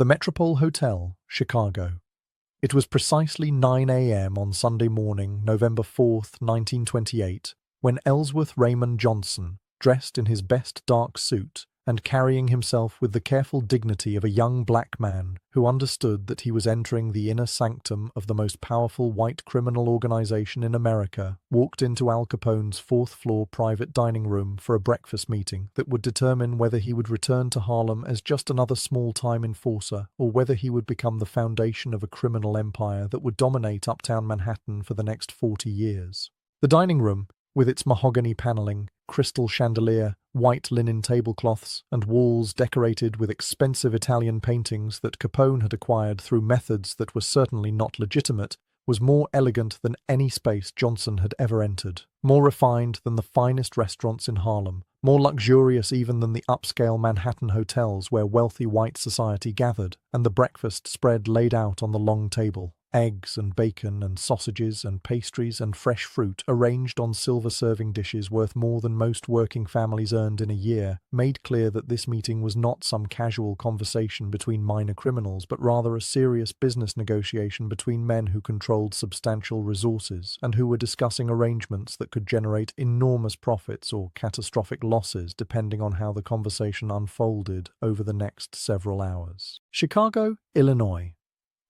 The Metropole Hotel, Chicago. It was precisely 9 a.m. on Sunday morning, November 4th, 1928, when Ellsworth Raymond Johnson, dressed in his best dark suit and carrying himself with the careful dignity of a young black man who understood that he was entering the inner sanctum of the most powerful white criminal organization in America, walked into Al Capone's fourth-floor private dining room for a breakfast meeting that would determine whether he would return to Harlem as just another small-time enforcer or whether he would become the foundation of a criminal empire that would dominate uptown Manhattan for the next 40 years. The dining room, with its mahogany paneling, crystal chandelier, white linen tablecloths, and walls decorated with expensive Italian paintings that Capone had acquired through methods that were certainly not legitimate, was more elegant than any space Johnson had ever entered, more refined than the finest restaurants in Harlem, more luxurious even than the upscale Manhattan hotels where wealthy white society gathered, and the breakfast spread laid out on the long table. Eggs and bacon and sausages and pastries and fresh fruit arranged on silver serving dishes worth more than most working families earned in a year, made clear that this meeting was not some casual conversation between minor criminals, but rather a serious business negotiation between men who controlled substantial resources and who were discussing arrangements that could generate enormous profits or catastrophic losses depending on how the conversation unfolded over the next several hours. Chicago, Illinois.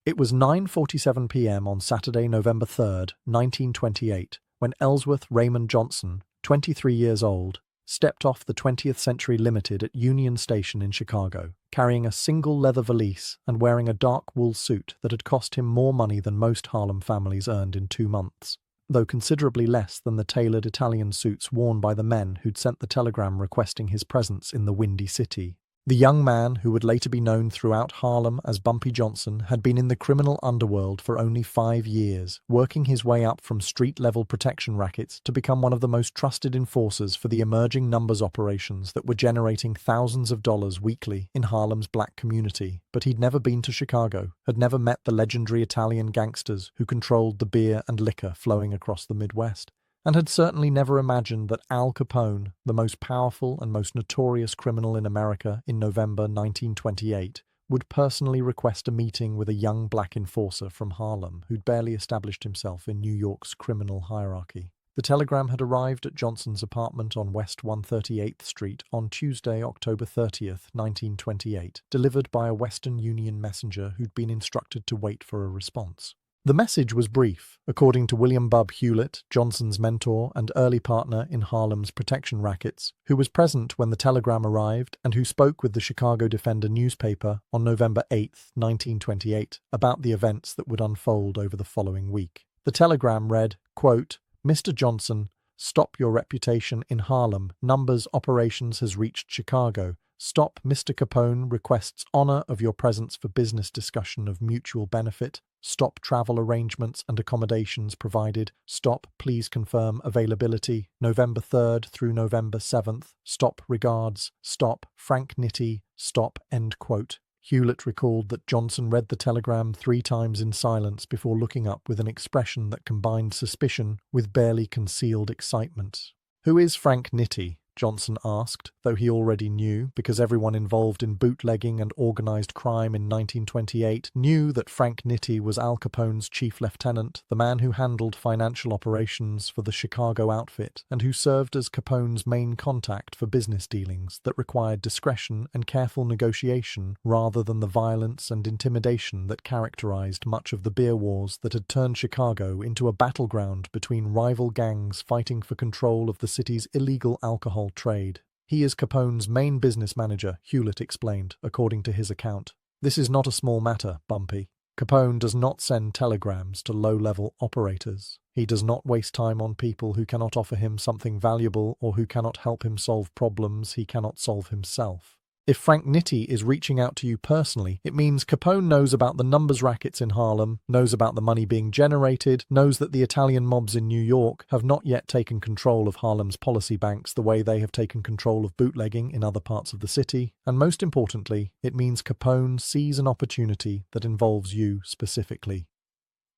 It was 9:47 p.m. on Saturday, November 3rd, 1928, when Ellsworth Raymond Johnson, 23 years old, stepped off the 20th Century Limited at Union Station in Chicago, carrying a single leather valise and wearing a dark wool suit that had cost him more money than most Harlem families earned in 2 months, though considerably less than the tailored Italian suits worn by the men who'd sent the telegram requesting his presence in the Windy City. The young man, who would later be known throughout Harlem as Bumpy Johnson, had been in the criminal underworld for only 5 years, working his way up from street-level protection rackets to become one of the most trusted enforcers for the emerging numbers operations that were generating thousands of dollars weekly in Harlem's black community. But he'd never been to Chicago, had never met the legendary Italian gangsters who controlled the beer and liquor flowing across the Midwest, and had certainly never imagined that Al Capone, the most powerful and most notorious criminal in America in November 1928, would personally request a meeting with a young black enforcer from Harlem who'd barely established himself in New York's criminal hierarchy. The telegram had arrived at Johnson's apartment on West 138th Street on Tuesday, October 30th, 1928, delivered by a Western Union messenger who'd been instructed to wait for a response. The message was brief, according to William Bub Hewlett, Johnson's mentor and early partner in Harlem's protection rackets, who was present when the telegram arrived and who spoke with the Chicago Defender newspaper on November 8, 1928, about the events that would unfold over the following week. The telegram read, quote, "Mr. Johnson, stop your reputation in Harlem. Numbers operations has reached Chicago. Stop. Mr. Capone requests honor of your presence for business discussion of mutual benefit. Stop travel arrangements and accommodations provided. Stop. Please confirm availability. November 3rd through November 7th. Stop. Regards. Stop. Frank Nitti. Stop." End quote. Hewlett recalled that Johnson read the telegram 3 times in silence before looking up with an expression that combined suspicion with barely concealed excitement. "Who is Frank Nitti?" Johnson asked, though he already knew, because everyone involved in bootlegging and organized crime in 1928 knew that Frank Nitti was Al Capone's chief lieutenant, the man who handled financial operations for the Chicago outfit, and who served as Capone's main contact for business dealings that required discretion and careful negotiation rather than the violence and intimidation that characterized much of the beer wars that had turned Chicago into a battleground between rival gangs fighting for control of the city's illegal alcohol trade. "He is Capone's main business manager," Hewlett explained, according to his account. "This is not a small matter, Bumpy. Capone does not send telegrams to low-level operators. He does not waste time on people who cannot offer him something valuable or who cannot help him solve problems he cannot solve himself. If Frank Nitti is reaching out to you personally, it means Capone knows about the numbers rackets in Harlem, knows about the money being generated, knows that the Italian mobs in New York have not yet taken control of Harlem's policy banks the way they have taken control of bootlegging in other parts of the city, and most importantly, it means Capone sees an opportunity that involves you specifically."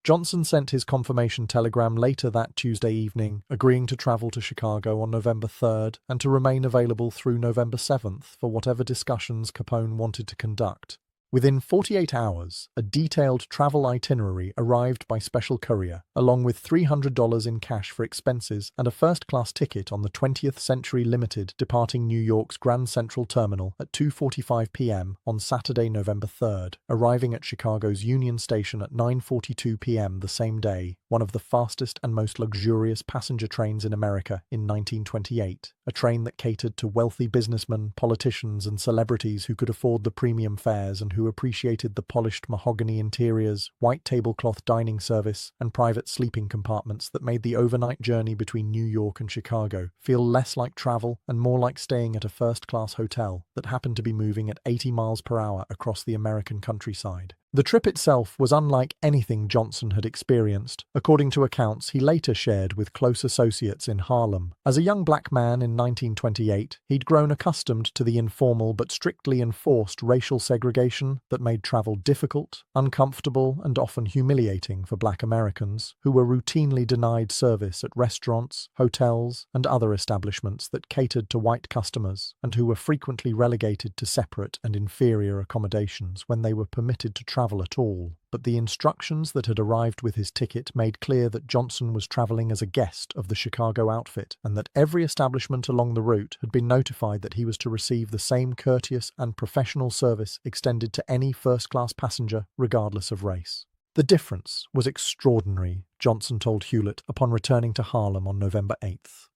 Johnson sent his confirmation telegram later that Tuesday evening, agreeing to travel to Chicago on November 3rd and to remain available through November 7th for whatever discussions Capone wanted to conduct. Within 48 hours, a detailed travel itinerary arrived by special courier, along with $300 in cash for expenses and a first-class ticket on the 20th Century Limited departing New York's Grand Central Terminal at 2:45 p.m. on Saturday, November 3rd, arriving at Chicago's Union Station at 9:42 p.m. the same day, one of the fastest and most luxurious passenger trains in America in 1928, a train that catered to wealthy businessmen, politicians, and celebrities who could afford the premium fares and who appreciated the polished mahogany interiors, white tablecloth dining service, and private sleeping compartments that made the overnight journey between New York and Chicago feel less like travel and more like staying at a first-class hotel that happened to be moving at 80 miles per hour across the American countryside. The trip itself was unlike anything Johnson had experienced, according to accounts he later shared with close associates in Harlem. As a young black man in 1928, he'd grown accustomed to the informal but strictly enforced racial segregation that made travel difficult, uncomfortable, and often humiliating for black Americans, who were routinely denied service at restaurants, hotels, and other establishments that catered to white customers, and who were frequently relegated to separate and inferior accommodations when they were permitted to travel at all. But the instructions that had arrived with his ticket made clear that Johnson was traveling as a guest of the Chicago outfit, and that every establishment along the route had been notified that he was to receive the same courteous and professional service extended to any first-class passenger, regardless of race. The difference was extraordinary, Johnson told Hewlett upon returning to Harlem on November 8th.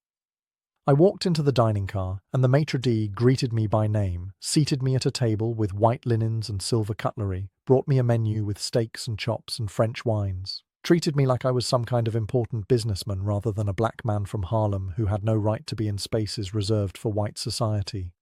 I walked into the dining car, and the maitre d' greeted me by name, seated me at a table with white linens and silver cutlery, brought me a menu with steaks and chops and French wines, treated me like I was some kind of important businessman rather than a black man from Harlem who had no right to be in spaces reserved for white society.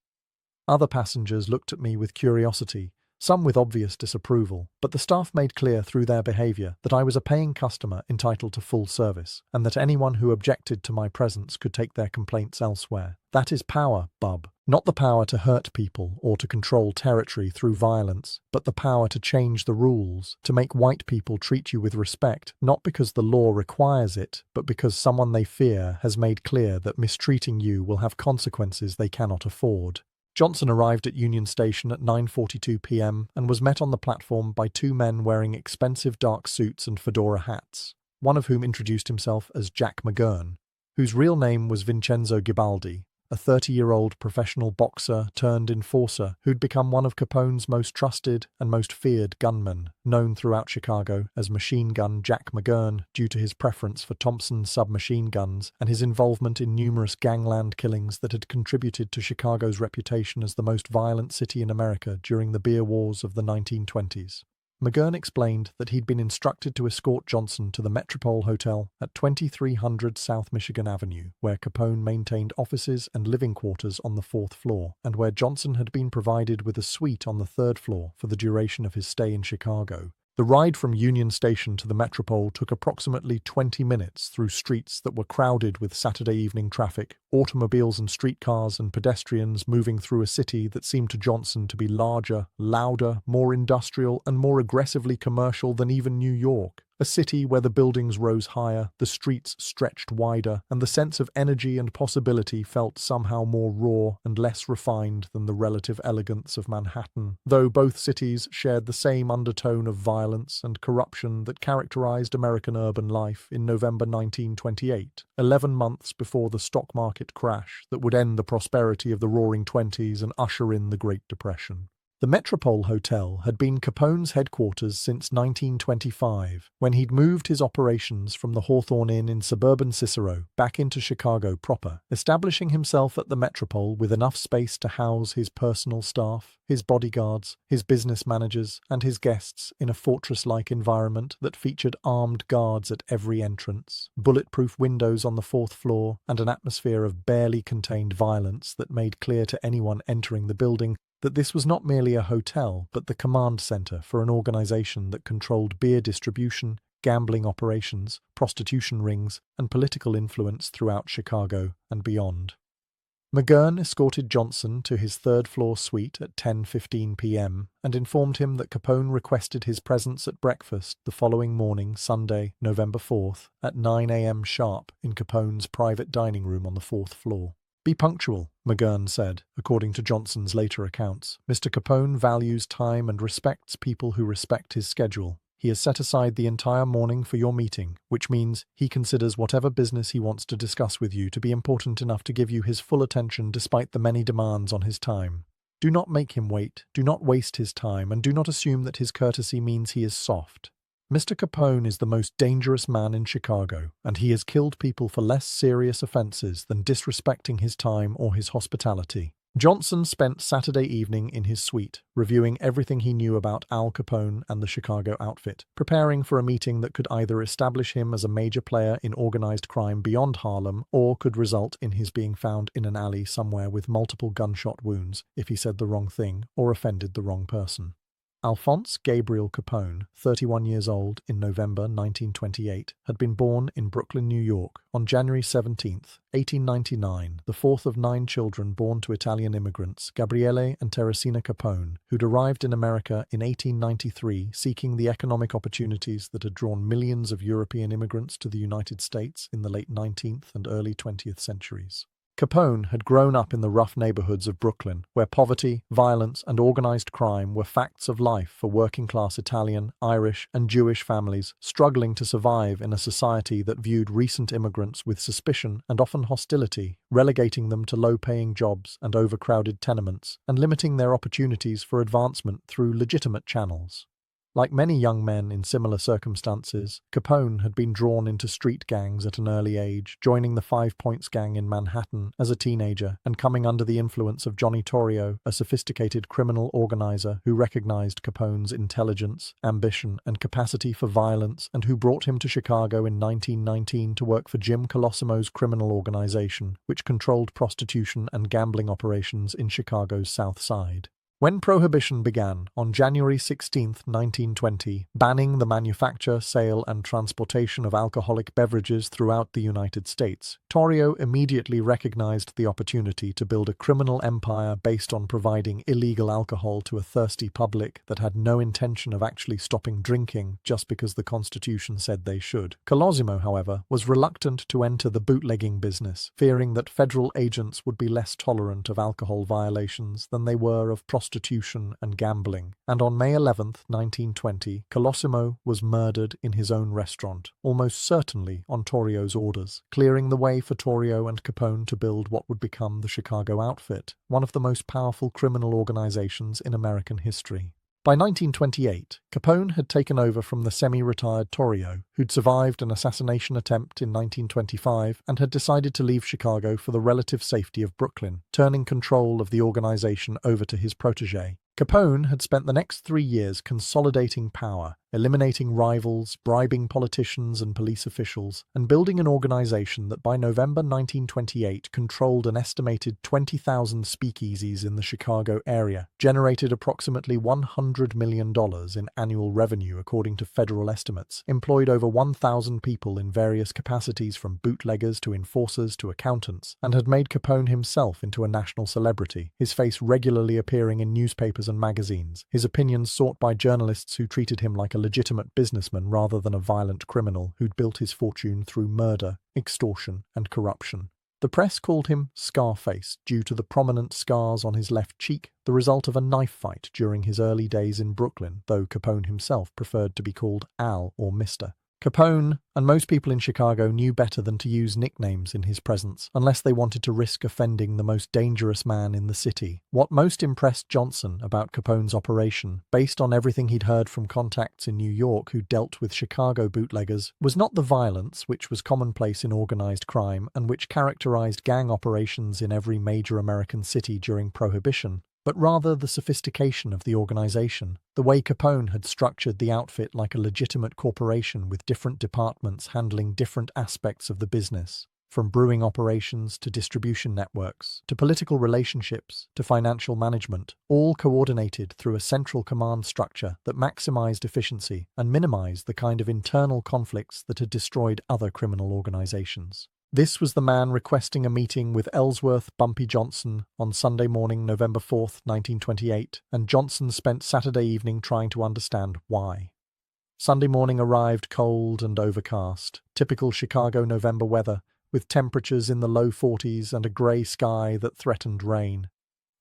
Other passengers looked at me with curiosity, some with obvious disapproval, but the staff made clear through their behavior that I was a paying customer entitled to full service, and that anyone who objected to my presence could take their complaints elsewhere. That is power, bub. Not the power to hurt people or to control territory through violence, but the power to change the rules, to make white people treat you with respect, not because the law requires it, but because someone they fear has made clear that mistreating you will have consequences they cannot afford. Johnson arrived at Union Station at 9:42 p.m. and was met on the platform by two men wearing expensive dark suits and fedora hats, one of whom introduced himself as Jack McGurn, whose real name was Vincenzo Gibaldi, a 30-year-old professional boxer turned enforcer who'd become one of Capone's most trusted and most feared gunmen, known throughout Chicago as Machine Gun Jack McGurn due to his preference for Thompson submachine guns and his involvement in numerous gangland killings that had contributed to Chicago's reputation as the most violent city in America during the beer wars of the 1920s. McGurn explained that he'd been instructed to escort Johnson to the Metropole Hotel at 2300 South Michigan Avenue, where Capone maintained offices and living quarters on the 4th floor, and where Johnson had been provided with a suite on the 3rd floor for the duration of his stay in Chicago. The ride from Union Station to the Metropole took approximately 20 minutes through streets that were crowded with Saturday evening traffic, automobiles and streetcars and pedestrians moving through a city that seemed to Johnson to be larger, louder, more industrial, and more aggressively commercial than even New York. A city where the buildings rose higher, the streets stretched wider, and the sense of energy and possibility felt somehow more raw and less refined than the relative elegance of Manhattan, though both cities shared the same undertone of violence and corruption that characterized American urban life in November 1928, 11 months before the stock market crash that would end the prosperity of the Roaring Twenties and usher in the Great Depression. The Metropole Hotel had been Capone's headquarters since 1925, when he'd moved his operations from the Hawthorne Inn in suburban Cicero back into Chicago proper, establishing himself at the Metropole with enough space to house his personal staff, his bodyguards, his business managers, and his guests in a fortress-like environment that featured armed guards at every entrance, bulletproof windows on the 4th floor, and an atmosphere of barely contained violence that made clear to anyone entering the building that this was not merely a hotel, but the command center for an organization that controlled beer distribution, gambling operations, prostitution rings, and political influence throughout Chicago and beyond. McGurn escorted Johnson to his 3rd-floor suite at 10:15 p.m. and informed him that Capone requested his presence at breakfast the following morning, Sunday, November 4th, at 9 a.m. sharp in Capone's private dining room on the 4th floor. "Be punctual," McGurn said, according to Johnson's later accounts. Mr. Capone values time and respects people who respect his schedule. He has set aside the entire morning for your meeting, which means he considers whatever business he wants to discuss with you to be important enough to give you his full attention despite the many demands on his time. Do not make him wait, do not waste his time, and do not assume that his courtesy means he is soft. Mr. Capone is the most dangerous man in Chicago, and he has killed people for less serious offenses than disrespecting his time or his hospitality. Johnson spent Saturday evening in his suite, reviewing everything he knew about Al Capone and the Chicago outfit, preparing for a meeting that could either establish him as a major player in organized crime beyond Harlem or could result in his being found in an alley somewhere with multiple gunshot wounds if he said the wrong thing or offended the wrong person. Alphonse Gabriel Capone, 31 years old, in November 1928, had been born in Brooklyn, New York, on January 17, 1899, the fourth of 9 children born to Italian immigrants, Gabriele and Teresina Capone, who'd arrived in America in 1893 seeking the economic opportunities that had drawn millions of European immigrants to the United States in the late 19th and early 20th centuries. Capone had grown up in the rough neighborhoods of Brooklyn, where poverty, violence, and organized crime were facts of life for working-class Italian, Irish, and Jewish families struggling to survive in a society that viewed recent immigrants with suspicion and often hostility, relegating them to low-paying jobs and overcrowded tenements, and limiting their opportunities for advancement through legitimate channels. Like many young men in similar circumstances, Capone had been drawn into street gangs at an early age, joining the Five Points gang in Manhattan as a teenager and coming under the influence of Johnny Torrio, a sophisticated criminal organizer who recognized Capone's intelligence, ambition, and capacity for violence and who brought him to Chicago in 1919 to work for Jim Colosimo's criminal organization, which controlled prostitution and gambling operations in Chicago's South Side. When Prohibition began on January 16, 1920, banning the manufacture, sale, and transportation of alcoholic beverages throughout the United States, Torrio immediately recognized the opportunity to build a criminal empire based on providing illegal alcohol to a thirsty public that had no intention of actually stopping drinking just because the Constitution said they should. Colosimo, however, was reluctant to enter the bootlegging business, fearing that federal agents would be less tolerant of alcohol violations than they were of prostitution and gambling, and on May 11, 1920, Colosimo was murdered in his own restaurant, almost certainly on Torrio's orders, clearing the way for Torrio and Capone to build what would become the Chicago Outfit, one of the most powerful criminal organizations in American history. By 1928, Capone had taken over from the semi-retired Torrio, who'd survived an assassination attempt in 1925 and had decided to leave Chicago for the relative safety of Brooklyn, turning control of the organization over to his protege. Capone had spent the next 3 years consolidating power, eliminating rivals, bribing politicians and police officials, and building an organization that by November 1928 controlled an estimated 20,000 speakeasies in the Chicago area, generated approximately $100 million in annual revenue according to federal estimates, employed over 1,000 people in various capacities from bootleggers to enforcers to accountants, and had made Capone himself into a national celebrity, his face regularly appearing in newspapers and magazines, his opinions sought by journalists who treated him like a legitimate businessman rather than a violent criminal who'd built his fortune through murder, extortion, and corruption. The press called him Scarface due to the prominent scars on his left cheek, the result of a knife fight during his early days in Brooklyn, though Capone himself preferred to be called Al or Mr. Capone, and most people in Chicago, knew better than to use nicknames in his presence, unless they wanted to risk offending the most dangerous man in the city. What most impressed Johnson about Capone's operation, based on everything he'd heard from contacts in New York who dealt with Chicago bootleggers, was not the violence which was commonplace in organized crime and which characterized gang operations in every major American city during Prohibition, but rather the sophistication of the organization, the way Capone had structured the outfit like a legitimate corporation with different departments handling different aspects of the business, from brewing operations to distribution networks, to political relationships, to financial management, all coordinated through a central command structure that maximized efficiency and minimized the kind of internal conflicts that had destroyed other criminal organizations. This was the man requesting a meeting with Ellsworth Bumpy Johnson on Sunday morning, November 4, 1928, and Johnson spent Saturday evening trying to understand why. Sunday morning arrived cold and overcast, typical Chicago November weather, with temperatures in the low 40s and a grey sky that threatened rain.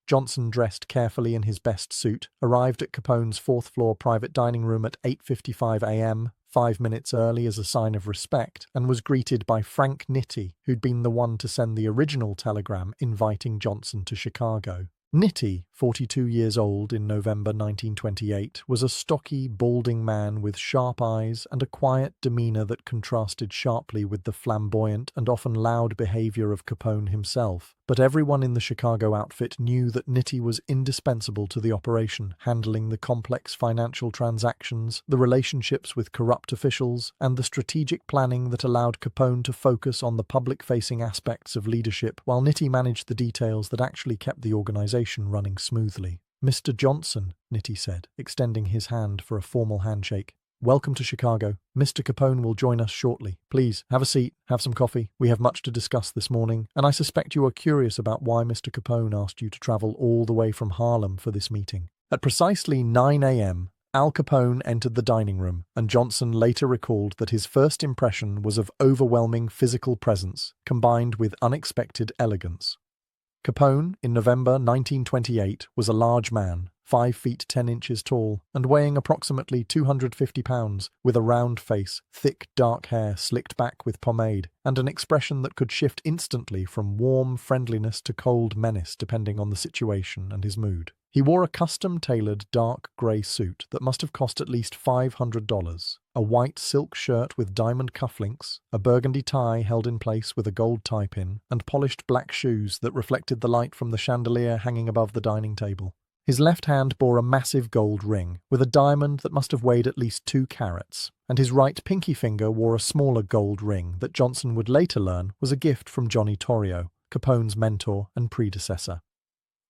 Johnson, dressed carefully in his best suit, arrived at Capone's fourth-floor private dining room at 8:55 a.m., 5 minutes early as a sign of respect, and was greeted by Frank Nitti, who'd been the one to send the original telegram inviting Johnson to Chicago. Nitti, 42 years old in November 1928, was a stocky, balding man with sharp eyes and a quiet demeanor that contrasted sharply with the flamboyant and often loud behavior of Capone himself. But everyone in the Chicago outfit knew that Nitti was indispensable to the operation, handling the complex financial transactions, the relationships with corrupt officials, and the strategic planning that allowed Capone to focus on the public-facing aspects of leadership, while Nitti managed the details that actually kept the organization running smoothly. "Mr. Johnson," Nitti said, extending his hand for a formal handshake. "Welcome to Chicago. Mr. Capone will join us shortly. Please, have a seat, have some coffee. We have much to discuss this morning, and I suspect you are curious about why Mr. Capone asked you to travel all the way from Harlem for this meeting." At precisely 9 a.m., Al Capone entered the dining room, and Johnson later recalled that his first impression was of overwhelming physical presence, combined with unexpected elegance. Capone, in November 1928, was a large man, 5 feet 10 inches tall, and weighing approximately 250 pounds, with a round face, thick dark hair slicked back with pomade, and an expression that could shift instantly from warm friendliness to cold menace depending on the situation and his mood. He wore a custom-tailored dark grey suit that must have cost at least $500, a white silk shirt with diamond cufflinks, a burgundy tie held in place with a gold tie-pin, and polished black shoes that reflected the light from the chandelier hanging above the dining table. His left hand bore a massive gold ring, with a diamond that must have weighed at least 2 carats, and his right pinky finger wore a smaller gold ring that Johnson would later learn was a gift from Johnny Torrio, Capone's mentor and predecessor.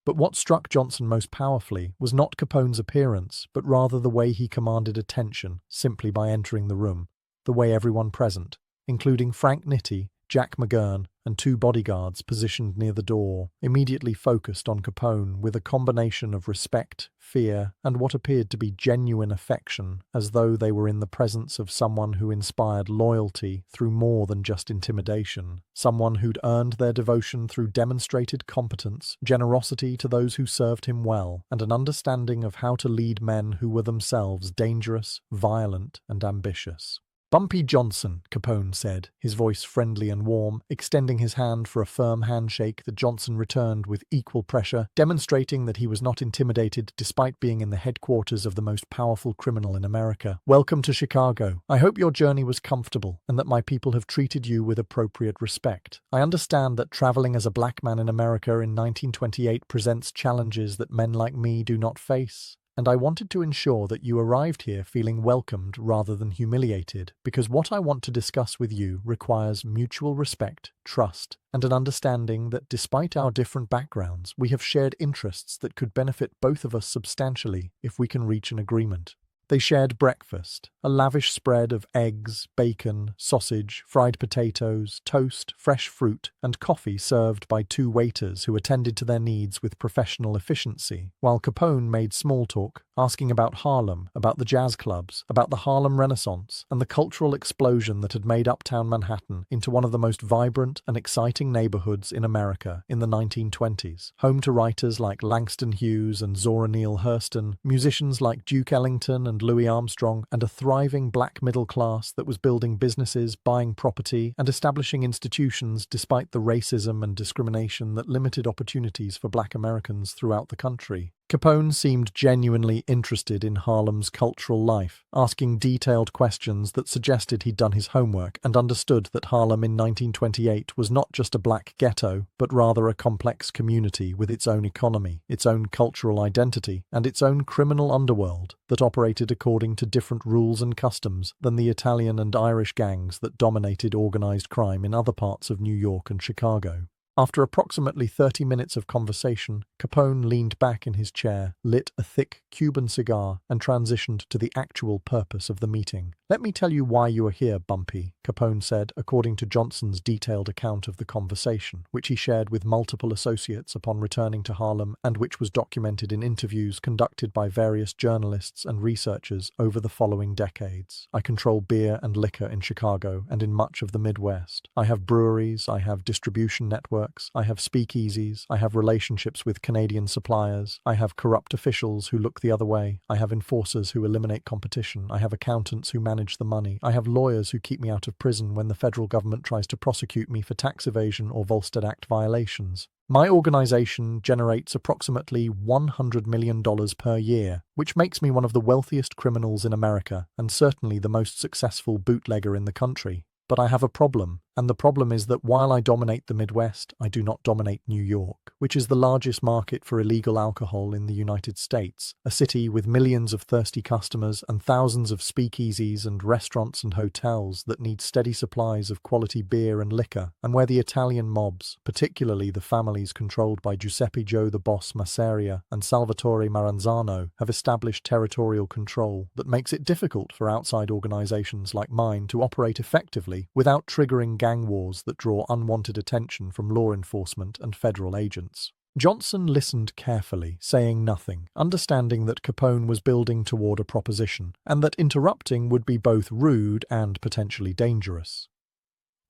But what struck Johnson most powerfully was not Capone's appearance, but rather the way he commanded attention simply by entering the room, the way everyone present, including Frank Nitti, Jack McGurn, and 2 bodyguards positioned near the door, immediately focused on Capone with a combination of respect, fear, and what appeared to be genuine affection, as though they were in the presence of someone who inspired loyalty through more than just intimidation, someone who'd earned their devotion through demonstrated competence, generosity to those who served him well, and an understanding of how to lead men who were themselves dangerous, violent, and ambitious. "Bumpy Johnson," Capone said, his voice friendly and warm, extending his hand for a firm handshake that Johnson returned with equal pressure, demonstrating that he was not intimidated despite being in the headquarters of the most powerful criminal in America. "Welcome to Chicago. I hope your journey was comfortable and that my people have treated you with appropriate respect. I understand that traveling as a black man in America in 1928 presents challenges that men like me do not face. And I wanted to ensure that you arrived here feeling welcomed rather than humiliated, because what I want to discuss with you requires mutual respect, trust, and an understanding that despite our different backgrounds, we have shared interests that could benefit both of us substantially if we can reach an agreement." They shared breakfast, a lavish spread of eggs, bacon, sausage, fried potatoes, toast, fresh fruit, and coffee served by 2 waiters who attended to their needs with professional efficiency, while Capone made small talk, asking about Harlem, about the jazz clubs, about the Harlem Renaissance, and the cultural explosion that had made uptown Manhattan into one of the most vibrant and exciting neighborhoods in America in the 1920s, home to writers like Langston Hughes and Zora Neale Hurston, musicians like Duke Ellington and Louis Armstrong, and a thriving black middle class that was building businesses, buying property, and establishing institutions despite the racism and discrimination that limited opportunities for black Americans throughout the country. Capone seemed genuinely interested in Harlem's cultural life, asking detailed questions that suggested he'd done his homework and understood that Harlem in 1928 was not just a black ghetto, but rather a complex community with its own economy, its own cultural identity, and its own criminal underworld that operated according to different rules and customs than the Italian and Irish gangs that dominated organized crime in other parts of New York and Chicago. After approximately 30 minutes of conversation, Capone leaned back in his chair, lit a thick Cuban cigar, and transitioned to the actual purpose of the meeting. "Let me tell you why you are here, Bumpy," Capone said, according to Johnson's detailed account of the conversation, which he shared with multiple associates upon returning to Harlem and which was documented in interviews conducted by various journalists and researchers over the following decades. I control beer and liquor in Chicago and in much of the Midwest. I have breweries, I have distribution networks, I have speakeasies, I have relationships with Canadian suppliers, I have corrupt officials who look the other way, I have enforcers who eliminate competition, I have accountants who manage the money, I have lawyers who keep me out of prison when the federal government tries to prosecute me for tax evasion or Volstead Act violations. My organization generates approximately $100 million per year, which makes me one of the wealthiest criminals in America and certainly the most successful bootlegger in the country. But I have a problem, and the problem is that while I dominate the Midwest, I do not dominate New York, which is the largest market for illegal alcohol in the United States, a city with millions of thirsty customers and thousands of speakeasies and restaurants and hotels that need steady supplies of quality beer and liquor, and where the Italian mobs, particularly the families controlled by Giuseppe Joe the Boss Masseria and Salvatore Maranzano, have established territorial control that makes it difficult for outside organizations like mine to operate effectively without triggering gang wars that draw unwanted attention from law enforcement and federal agents. Johnson listened carefully, saying nothing, understanding that Capone was building toward a proposition, and that interrupting would be both rude and potentially dangerous.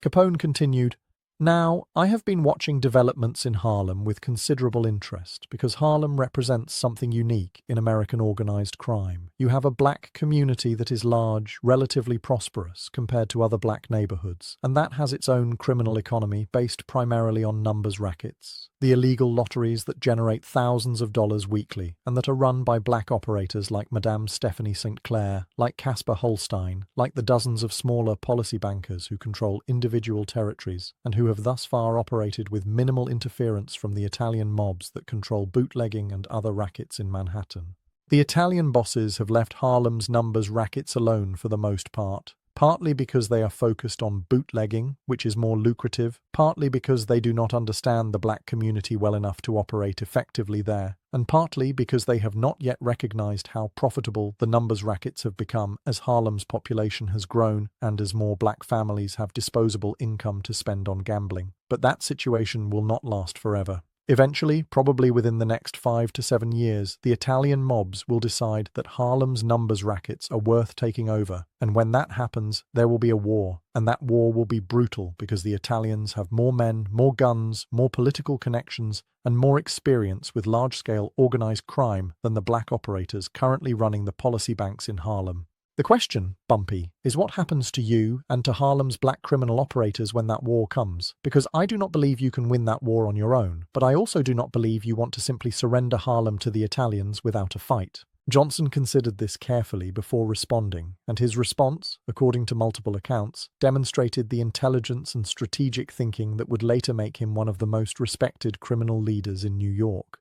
Capone continued, "Now, I have been watching developments in Harlem with considerable interest because Harlem represents something unique in American organized crime. You have a black community that is large, relatively prosperous compared to other black neighborhoods, and that has its own criminal economy based primarily on numbers rackets, the illegal lotteries that generate thousands of dollars weekly and that are run by black operators like Madame Stephanie St. Clair, like Casper Holstein, like the dozens of smaller policy bankers who control individual territories and who have thus far operated with minimal interference from the Italian mobs that control bootlegging and other rackets in Manhattan. The Italian bosses have left Harlem's numbers rackets alone for the most part, partly because they are focused on bootlegging, which is more lucrative, partly because they do not understand the black community well enough to operate effectively there, and partly because they have not yet recognized how profitable the numbers rackets have become as Harlem's population has grown and as more black families have disposable income to spend on gambling. But that situation will not last forever. Eventually, probably within the next 5 to 7 years, the Italian mobs will decide that Harlem's numbers rackets are worth taking over, and when that happens, there will be a war, and that war will be brutal because the Italians have more men, more guns, more political connections, and more experience with large-scale organized crime than the black operators currently running the policy banks in Harlem. The question, Bumpy, is what happens to you and to Harlem's black criminal operators when that war comes? Because I do not believe you can win that war on your own, but I also do not believe you want to simply surrender Harlem to the Italians without a fight. Johnson considered this carefully before responding, and his response, according to multiple accounts, demonstrated the intelligence and strategic thinking that would later make him one of the most respected criminal leaders in New York.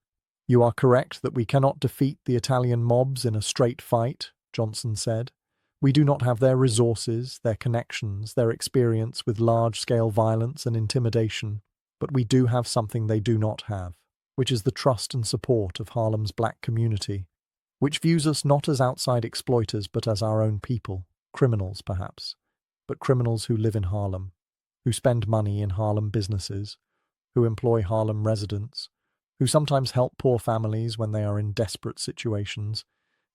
"You are correct that we cannot defeat the Italian mobs in a straight fight," Johnson said. "We do not have their resources, their connections, their experience with large-scale violence and intimidation, but we do have something they do not have, which is the trust and support of Harlem's black community, which views us not as outside exploiters but as our own people, criminals perhaps, but criminals who live in Harlem, who spend money in Harlem businesses, who employ Harlem residents, who sometimes help poor families when they are in desperate situations,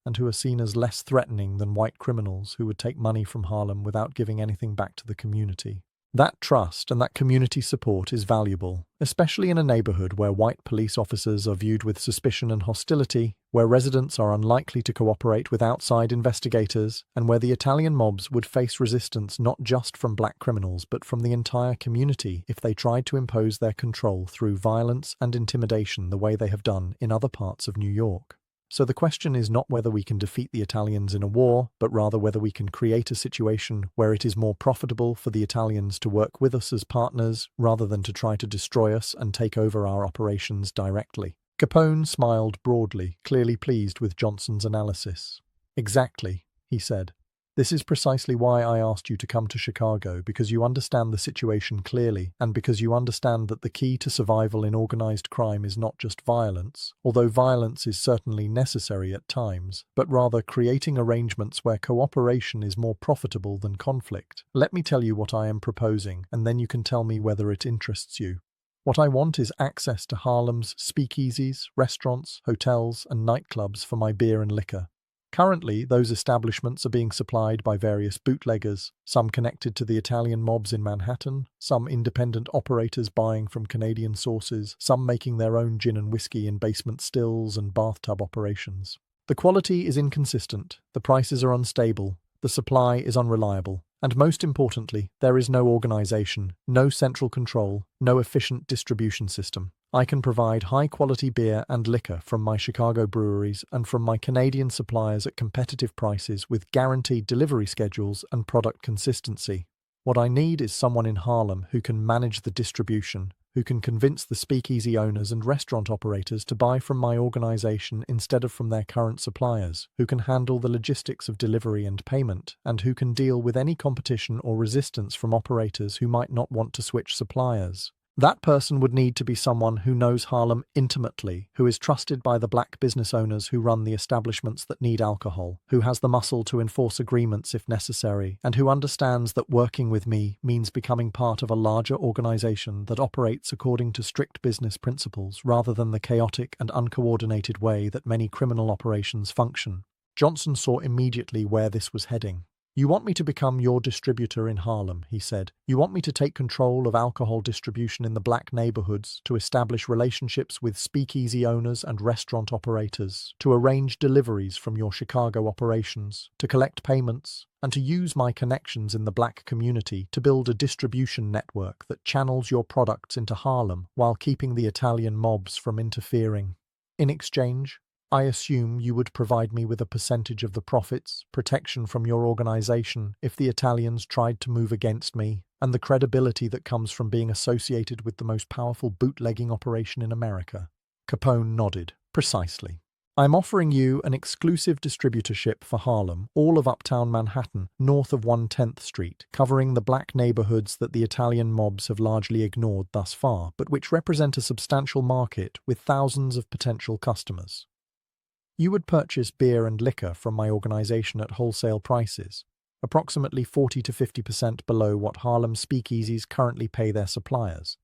and who are seen as less threatening than white criminals who would take money from Harlem without giving anything back to the community. That trust and that community support is valuable, especially in a neighborhood where white police officers are viewed with suspicion and hostility, where residents are unlikely to cooperate with outside investigators, and where the Italian mobs would face resistance not just from black criminals but from the entire community if they tried to impose their control through violence and intimidation the way they have done in other parts of New York. So the question is not whether we can defeat the Italians in a war, but rather whether we can create a situation where it is more profitable for the Italians to work with us as partners rather than to try to destroy us and take over our operations directly. Capone smiled broadly, clearly pleased with Johnson's analysis. "Exactly," he said. This is precisely why I asked you to come to Chicago, because you understand the situation clearly, and because you understand that the key to survival in organized crime is not just violence, although violence is certainly necessary at times, but rather creating arrangements where cooperation is more profitable than conflict. Let me tell you what I am proposing, and then you can tell me whether it interests you. What I want is access to Harlem's speakeasies, restaurants, hotels, and nightclubs for my beer and liquor. Currently, those establishments are being supplied by various bootleggers, some connected to the Italian mobs in Manhattan, some independent operators buying from Canadian sources, some making their own gin and whiskey in basement stills and bathtub operations. The quality is inconsistent, the prices are unstable, the supply is unreliable, and most importantly, there is no organization, no central control, no efficient distribution system. I can provide high-quality beer and liquor from my Chicago breweries and from my Canadian suppliers at competitive prices with guaranteed delivery schedules and product consistency. What I need is someone in Harlem who can manage the distribution, who can convince the speakeasy owners and restaurant operators to buy from my organization instead of from their current suppliers, who can handle the logistics of delivery and payment, and who can deal with any competition or resistance from operators who might not want to switch suppliers. That person would need to be someone who knows Harlem intimately, who is trusted by the black business owners who run the establishments that need alcohol, who has the muscle to enforce agreements if necessary, and who understands that working with me means becoming part of a larger organization that operates according to strict business principles rather than the chaotic and uncoordinated way that many criminal operations function. Johnson saw immediately where this was heading. "You want me to become your distributor in Harlem," he said. "You want me to take control of alcohol distribution in the black neighborhoods, to establish relationships with speakeasy owners and restaurant operators, to arrange deliveries from your Chicago operations, to collect payments, and to use my connections in the black community to build a distribution network that channels your products into Harlem while keeping the Italian mobs from interfering. In exchange, I assume you would provide me with a percentage of the profits, protection from your organization if the Italians tried to move against me, and the credibility that comes from being associated with the most powerful bootlegging operation in America." Capone nodded. "Precisely. I'm offering you an exclusive distributorship for Harlem, all of uptown Manhattan, north of 110th Street, covering the black neighborhoods that the Italian mobs have largely ignored thus far, but which represent a substantial market with thousands of potential customers. You would purchase beer and liquor from my organization at wholesale prices, approximately 40 to 50% below what Harlem speakeasies currently pay their suppliers,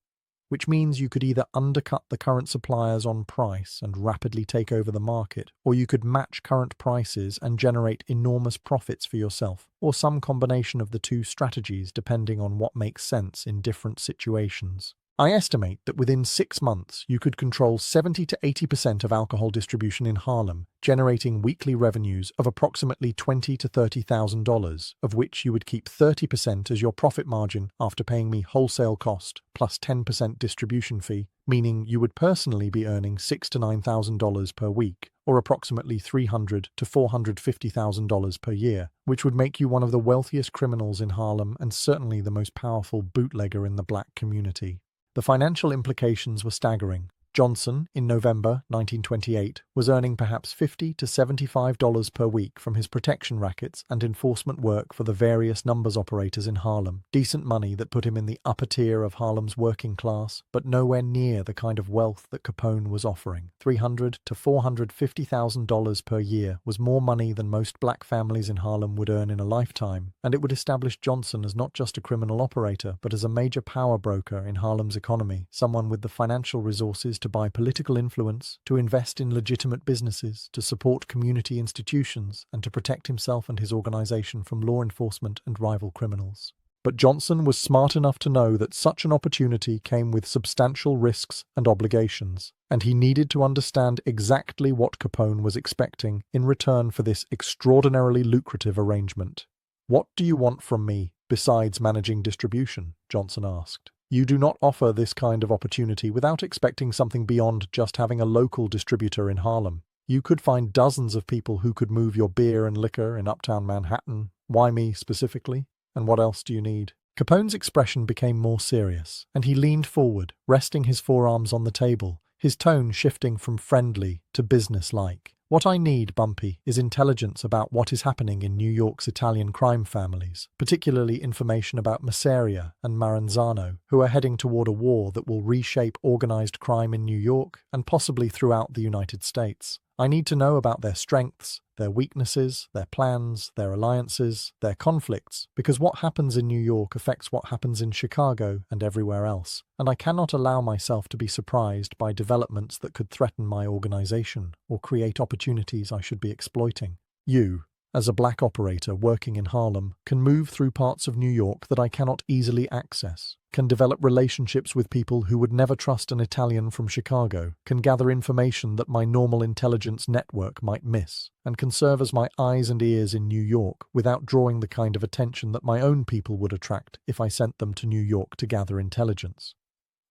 which means you could either undercut the current suppliers on price and rapidly take over the market, or you could match current prices and generate enormous profits for yourself, or some combination of the two strategies depending on what makes sense in different situations. I estimate that within 6 months you could control 70 to 80% of alcohol distribution in Harlem, generating weekly revenues of approximately $20,000 to $30,000, of which you would keep 30% as your profit margin after paying me wholesale cost plus 10% distribution fee, meaning you would personally be earning $6,000 to $9,000 per week, or approximately $300,000 to $450,000 per year, which would make you one of the wealthiest criminals in Harlem and certainly the most powerful bootlegger in the black community. The financial implications were staggering. Johnson, in November 1928, was earning perhaps $50 to $75 per week from his protection rackets and enforcement work for the various numbers operators in Harlem. Decent money that put him in the upper tier of Harlem's working class, but nowhere near the kind of wealth that Capone was offering. $300,000 to $450,000 per year was more money than most black families in Harlem would earn in a lifetime, and it would establish Johnson as not just a criminal operator, but as a major power broker in Harlem's economy, someone with the financial resources to buy political influence, to invest in legitimate businesses, to support community institutions, and to protect himself and his organization from law enforcement and rival criminals. But Johnson was smart enough to know that such an opportunity came with substantial risks and obligations, and he needed to understand exactly what Capone was expecting in return for this extraordinarily lucrative arrangement. "What do you want from me, besides managing distribution?" Johnson asked. "You do not offer this kind of opportunity without expecting something beyond just having a local distributor in Harlem. You could find dozens of people who could move your beer and liquor in uptown Manhattan. Why me specifically? And what else do you need?" Capone's expression became more serious, and he leaned forward, resting his forearms on the table, his tone shifting from friendly to business-like. What I need, Bumpy, is intelligence about what is happening in New York's Italian crime families, particularly information about Masseria and Maranzano, who are heading toward a war that will reshape organized crime in New York and possibly throughout the United States. I need to know about their strengths, their weaknesses, their plans, their alliances, their conflicts, because what happens in New York affects what happens in Chicago and everywhere else, and I cannot allow myself to be surprised by developments that could threaten my organization or create opportunities I should be exploiting. You, as a black operator working in Harlem, can move through parts of New York that I cannot easily access, can develop relationships with people who would never trust an Italian from Chicago, can gather information that my normal intelligence network might miss, and can serve as my eyes and ears in New York without drawing the kind of attention that my own people would attract if I sent them to New York to gather intelligence.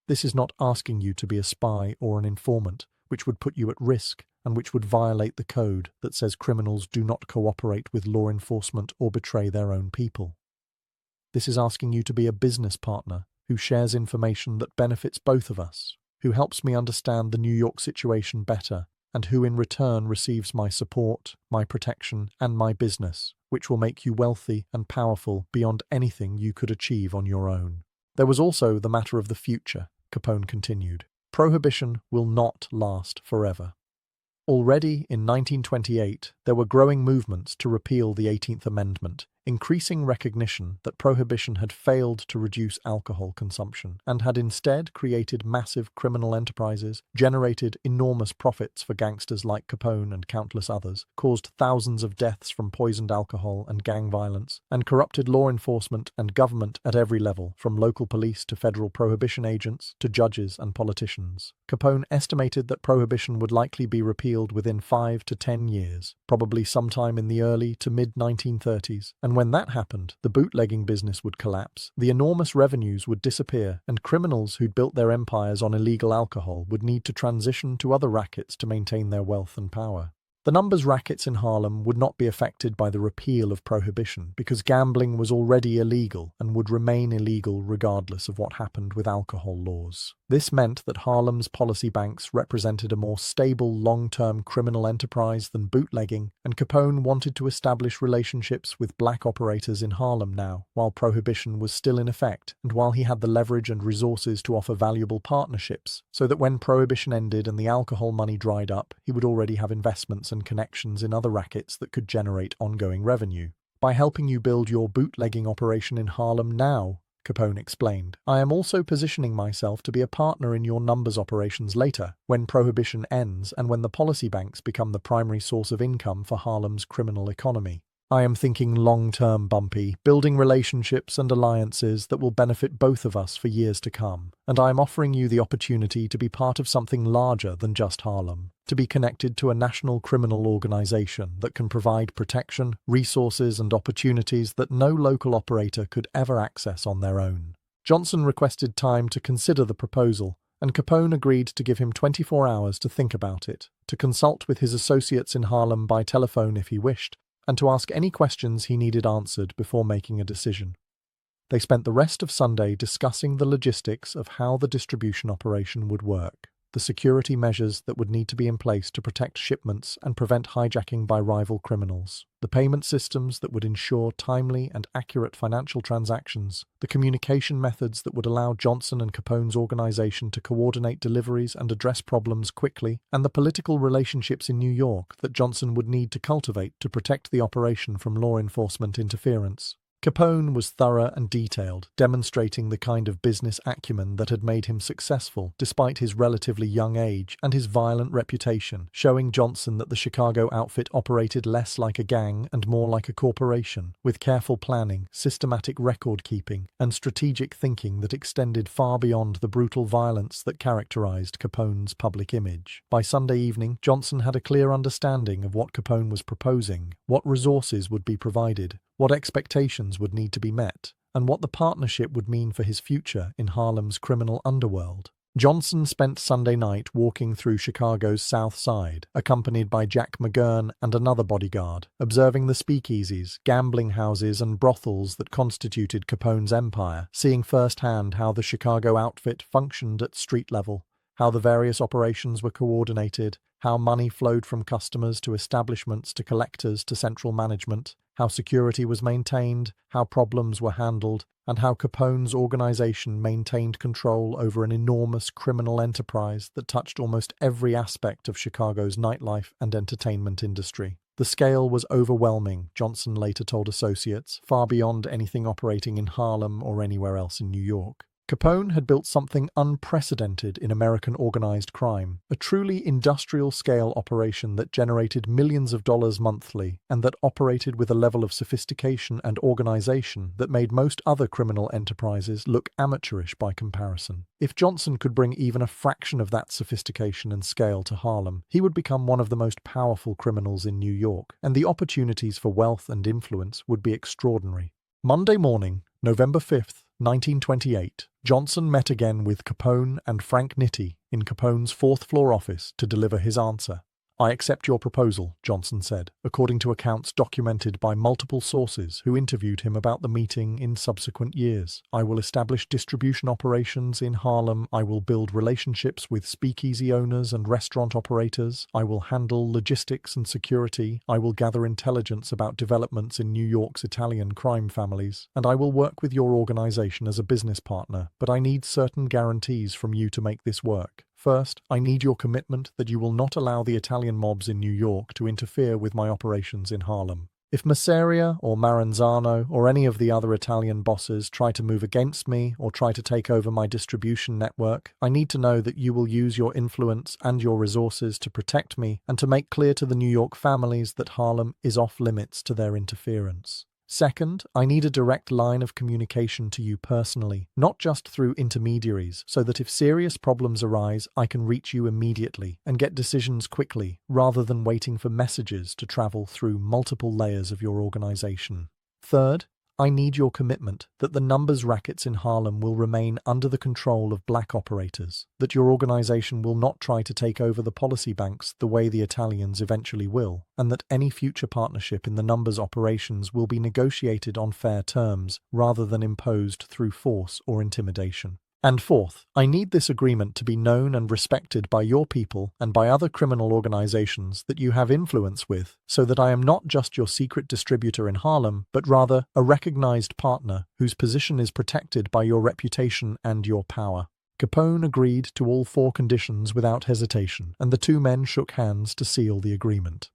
This is not asking you to be a spy or an informant, which would put you at risk and which would violate the code that says criminals do not cooperate with law enforcement or betray their own people. This is asking you to be a business partner who shares information that benefits both of us, who helps me understand the New York situation better, and who in return receives my support, my protection, and my business, which will make you wealthy and powerful beyond anything you could achieve on your own. There was also the matter of the future, Capone continued. Prohibition will not last forever. Already in 1928, there were growing movements to repeal the 18th Amendment, increasing recognition that prohibition had failed to reduce alcohol consumption and had instead created massive criminal enterprises, generated enormous profits for gangsters like Capone and countless others, caused thousands of deaths from poisoned alcohol and gang violence, and corrupted law enforcement and government at every level, from local police to federal prohibition agents to judges and politicians. Capone estimated that prohibition would likely be repealed within 5 to 10 years, probably sometime in the early to mid-1930s, and when that happened, the bootlegging business would collapse, the enormous revenues would disappear, and criminals who'd built their empires on illegal alcohol would need to transition to other rackets to maintain their wealth and power. The numbers rackets in Harlem would not be affected by the repeal of prohibition because gambling was already illegal and would remain illegal regardless of what happened with alcohol laws. This meant that Harlem's policy banks represented a more stable long-term criminal enterprise than bootlegging, and Capone wanted to establish relationships with black operators in Harlem now, while prohibition was still in effect, and while he had the leverage and resources to offer valuable partnerships, so that when prohibition ended and the alcohol money dried up, he would already have investments and connections in other rackets that could generate ongoing revenue. By helping you build your bootlegging operation in Harlem now, Capone explained, I am also positioning myself to be a partner in your numbers operations later, when prohibition ends and when the policy banks become the primary source of income for Harlem's criminal economy. I am thinking long-term, Bumpy, building relationships and alliances that will benefit both of us for years to come, and I am offering you the opportunity to be part of something larger than just Harlem, to be connected to a national criminal organization that can provide protection, resources, and opportunities that no local operator could ever access on their own. Johnson requested time to consider the proposal, and Capone agreed to give him 24 hours to think about it, to consult with his associates in Harlem by telephone if he wished, and to ask any questions he needed answered before making a decision. They spent the rest of Sunday discussing the logistics of how the distribution operation would work, the security measures that would need to be in place to protect shipments and prevent hijacking by rival criminals, the payment systems that would ensure timely and accurate financial transactions, the communication methods that would allow Johnson and Capone's organization to coordinate deliveries and address problems quickly, and the political relationships in New York that Johnson would need to cultivate to protect the operation from law enforcement interference. Capone was thorough and detailed, demonstrating the kind of business acumen that had made him successful despite his relatively young age and his violent reputation, showing Johnson that the Chicago outfit operated less like a gang and more like a corporation, with careful planning, systematic record-keeping, and strategic thinking that extended far beyond the brutal violence that characterized Capone's public image. By Sunday evening, Johnson had a clear understanding of what Capone was proposing, what resources would be provided, what expectations would need to be met, and what the partnership would mean for his future in Harlem's criminal underworld. Johnson spent Sunday night walking through Chicago's South Side, accompanied by Jack McGurn and another bodyguard, observing the speakeasies, gambling houses, and brothels that constituted Capone's empire, seeing firsthand how the Chicago outfit functioned at street level, how the various operations were coordinated, how money flowed from customers to establishments to collectors to central management, how security was maintained, how problems were handled, and how Capone's organization maintained control over an enormous criminal enterprise that touched almost every aspect of Chicago's nightlife and entertainment industry. The scale was overwhelming, Johnson later told associates, far beyond anything operating in Harlem or anywhere else in New York. Capone had built something unprecedented in American organized crime, a truly industrial-scale operation that generated millions of dollars monthly and that operated with a level of sophistication and organization that made most other criminal enterprises look amateurish by comparison. If Johnson could bring even a fraction of that sophistication and scale to Harlem, he would become one of the most powerful criminals in New York, and the opportunities for wealth and influence would be extraordinary. Monday morning, November 5th, 1928, Johnson met again with Capone and Frank Nitti in Capone's fourth-floor office to deliver his answer. "I accept your proposal," Johnson said, according to accounts documented by multiple sources who interviewed him about the meeting in subsequent years. "I will establish distribution operations in Harlem. I will build relationships with speakeasy owners and restaurant operators. I will handle logistics and security. I will gather intelligence about developments in New York's Italian crime families. And I will work with your organization as a business partner, but I need certain guarantees from you to make this work. First, I need your commitment that you will not allow the Italian mobs in New York to interfere with my operations in Harlem. If Masseria or Maranzano or any of the other Italian bosses try to move against me or try to take over my distribution network, I need to know that you will use your influence and your resources to protect me and to make clear to the New York families that Harlem is off limits to their interference. Second, I need a direct line of communication to you personally, not just through intermediaries, so that if serious problems arise, I can reach you immediately and get decisions quickly, rather than waiting for messages to travel through multiple layers of your organization. Third, I need your commitment that the numbers rackets in Harlem will remain under the control of black operators, that your organization will not try to take over the policy banks the way the Italians eventually will, and that any future partnership in the numbers operations will be negotiated on fair terms rather than imposed through force or intimidation. And fourth, I need this agreement to be known and respected by your people and by other criminal organizations that you have influence with, so that I am not just your secret distributor in Harlem, but rather a recognized partner whose position is protected by your reputation and your power. Capone agreed to all four conditions without hesitation, and the two men shook hands to seal the agreement.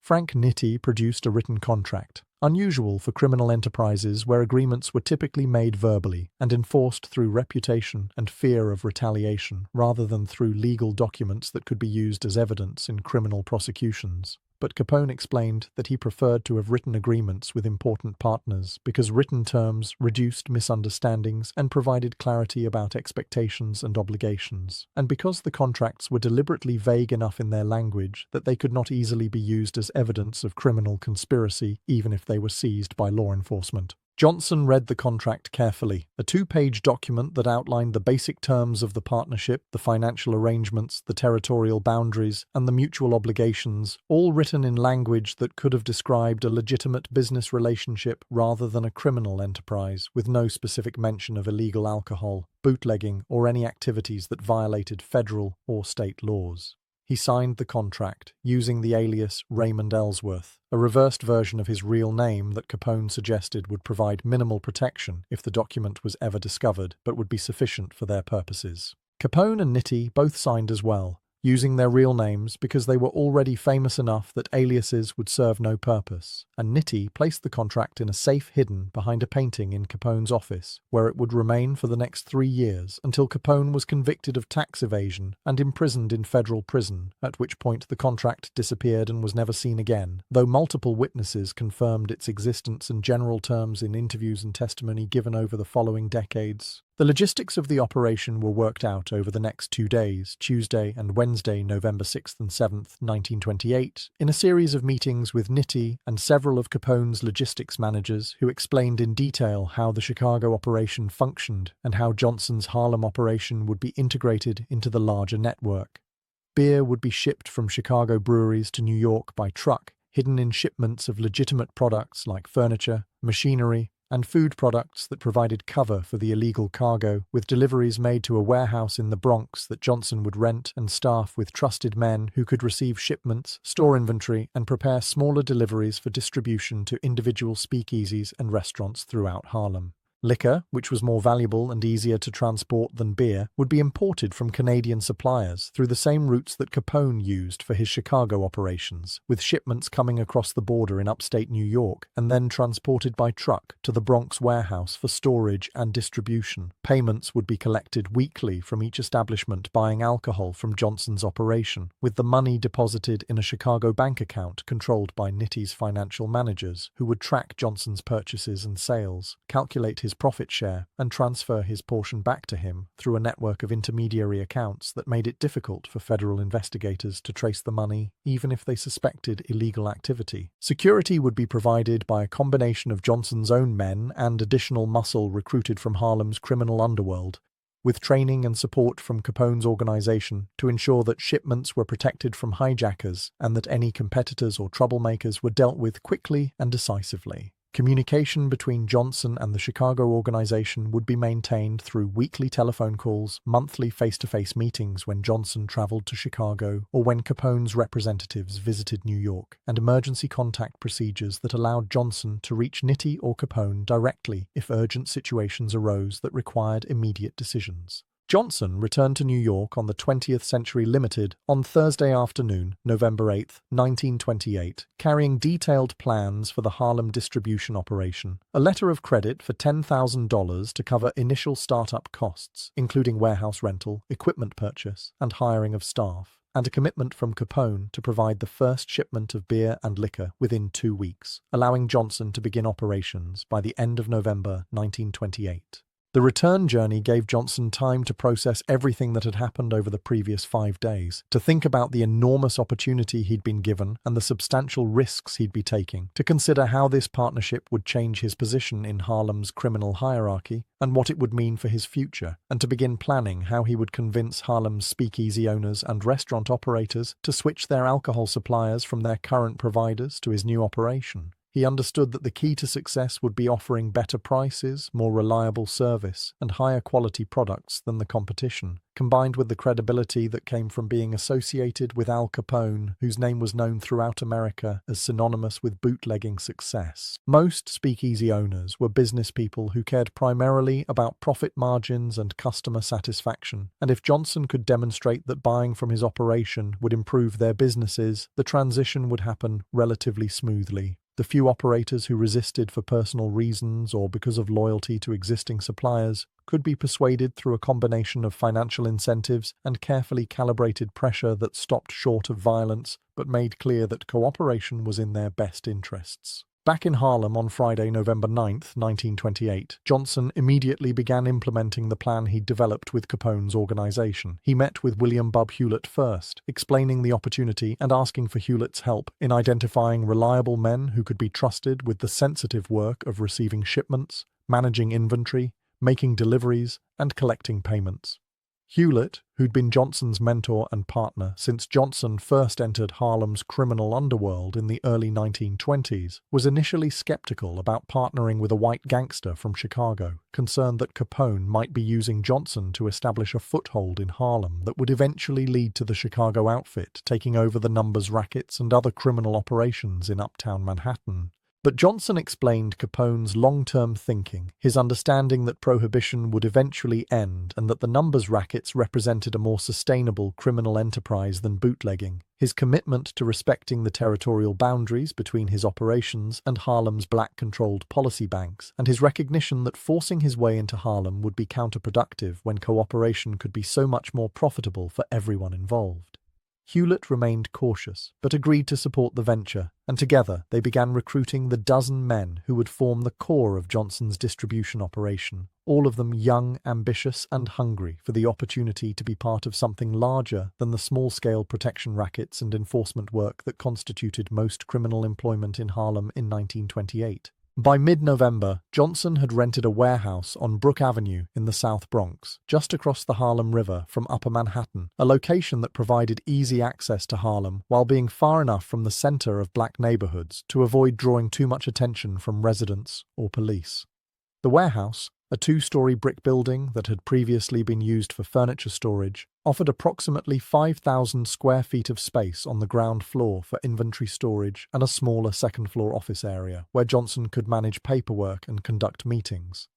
Frank Nitti produced a written contract, unusual for criminal enterprises where agreements were typically made verbally and enforced through reputation and fear of retaliation rather than through legal documents that could be used as evidence in criminal prosecutions. But Capone explained that he preferred to have written agreements with important partners because written terms reduced misunderstandings and provided clarity about expectations and obligations, and because the contracts were deliberately vague enough in their language that they could not easily be used as evidence of criminal conspiracy even if they were seized by law enforcement. Johnson read the contract carefully, a two-page document that outlined the basic terms of the partnership, the financial arrangements, the territorial boundaries, and the mutual obligations, all written in language that could have described a legitimate business relationship rather than a criminal enterprise, with no specific mention of illegal alcohol, bootlegging, or any activities that violated federal or state laws. He signed the contract, using the alias Raymond Ellsworth, a reversed version of his real name that Capone suggested would provide minimal protection if the document was ever discovered, but would be sufficient for their purposes. Capone and Nitti both signed as well, using their real names because they were already famous enough that aliases would serve no purpose, and Nitti placed the contract in a safe hidden behind a painting in Capone's office, where it would remain for the next 3 years until Capone was convicted of tax evasion and imprisoned in federal prison, at which point the contract disappeared and was never seen again, though multiple witnesses confirmed its existence and general terms in interviews and testimony given over the following decades. The logistics of the operation were worked out over the next 2 days, Tuesday and Wednesday, November 6th and 7th, 1928, in a series of meetings with Nitti and several of Capone's logistics managers who explained in detail how the Chicago operation functioned and how Johnson's Harlem operation would be integrated into the larger network. Beer would be shipped from Chicago breweries to New York by truck, hidden in shipments of legitimate products like furniture, machinery, and food products that provided cover for the illegal cargo, with deliveries made to a warehouse in the Bronx that Johnson would rent and staff with trusted men who could receive shipments, store inventory, and prepare smaller deliveries for distribution to individual speakeasies and restaurants throughout Harlem. Liquor, which was more valuable and easier to transport than beer, would be imported from Canadian suppliers through the same routes that Capone used for his Chicago operations, with shipments coming across the border in upstate New York and then transported by truck to the Bronx warehouse for storage and distribution. Payments would be collected weekly from each establishment buying alcohol from Johnson's operation, with the money deposited in a Chicago bank account controlled by Nitty's financial managers, who would track Johnson's purchases and sales, calculate his profit share, and transfer his portion back to him through a network of intermediary accounts that made it difficult for federal investigators to trace the money, even if they suspected illegal activity. Security would be provided by a combination of Johnson's own men and additional muscle recruited from Harlem's criminal underworld, with training and support from Capone's organization to ensure that shipments were protected from hijackers and that any competitors or troublemakers were dealt with quickly and decisively. Communication between Johnson and the Chicago organization would be maintained through weekly telephone calls, monthly face-to-face meetings when Johnson traveled to Chicago or when Capone's representatives visited New York, and emergency contact procedures that allowed Johnson to reach Nitti or Capone directly if urgent situations arose that required immediate decisions. Johnson returned to New York on the 20th Century Limited on Thursday afternoon, November 8, 1928, carrying detailed plans for the Harlem distribution operation, a letter of credit for $10,000 to cover initial startup costs, including warehouse rental, equipment purchase, and hiring of staff, and a commitment from Capone to provide the first shipment of beer and liquor within 2 weeks, allowing Johnson to begin operations by the end of November 1928. The return journey gave Johnson time to process everything that had happened over the previous 5 days, to think about the enormous opportunity he'd been given and the substantial risks he'd be taking, to consider how this partnership would change his position in Harlem's criminal hierarchy and what it would mean for his future, and to begin planning how he would convince Harlem's speakeasy owners and restaurant operators to switch their alcohol suppliers from their current providers to his new operation. He understood that the key to success would be offering better prices, more reliable service, and higher quality products than the competition, combined with the credibility that came from being associated with Al Capone, whose name was known throughout America as synonymous with bootlegging success. Most speakeasy owners were business people who cared primarily about profit margins and customer satisfaction, and if Johnson could demonstrate that buying from his operation would improve their businesses, the transition would happen relatively smoothly. The few operators who resisted for personal reasons or because of loyalty to existing suppliers could be persuaded through a combination of financial incentives and carefully calibrated pressure that stopped short of violence but made clear that cooperation was in their best interests. Back in Harlem on Friday, November 9, 1928, Johnson immediately began implementing the plan he'd developed with Capone's organization. He met with William "Bub" Hewlett first, explaining the opportunity and asking for Hewlett's help in identifying reliable men who could be trusted with the sensitive work of receiving shipments, managing inventory, making deliveries, and collecting payments. Hewlett, who'd been Johnson's mentor and partner since Johnson first entered Harlem's criminal underworld in the early 1920s, was initially skeptical about partnering with a white gangster from Chicago, concerned that Capone might be using Johnson to establish a foothold in Harlem that would eventually lead to the Chicago outfit taking over the numbers rackets and other criminal operations in uptown Manhattan. But Johnson explained Capone's long-term thinking, his understanding that prohibition would eventually end and that the numbers rackets represented a more sustainable criminal enterprise than bootlegging, his commitment to respecting the territorial boundaries between his operations and Harlem's black-controlled policy banks, and his recognition that forcing his way into Harlem would be counterproductive when cooperation could be so much more profitable for everyone involved. Hewlett remained cautious, but agreed to support the venture, and together they began recruiting the dozen men who would form the core of Johnson's distribution operation, all of them young, ambitious, and hungry for the opportunity to be part of something larger than the small-scale protection rackets and enforcement work that constituted most criminal employment in Harlem in 1928. By mid-November, Johnson had rented a warehouse on Brook Avenue in the South Bronx, just across the Harlem River from Upper Manhattan, a location that provided easy access to Harlem while being far enough from the center of black neighborhoods to avoid drawing too much attention from residents or police. The warehouse, a two-story brick building that had previously been used for furniture storage, offered approximately 5,000 square feet of space on the ground floor for inventory storage and a smaller second-floor office area where Johnson could manage paperwork and conduct meetings.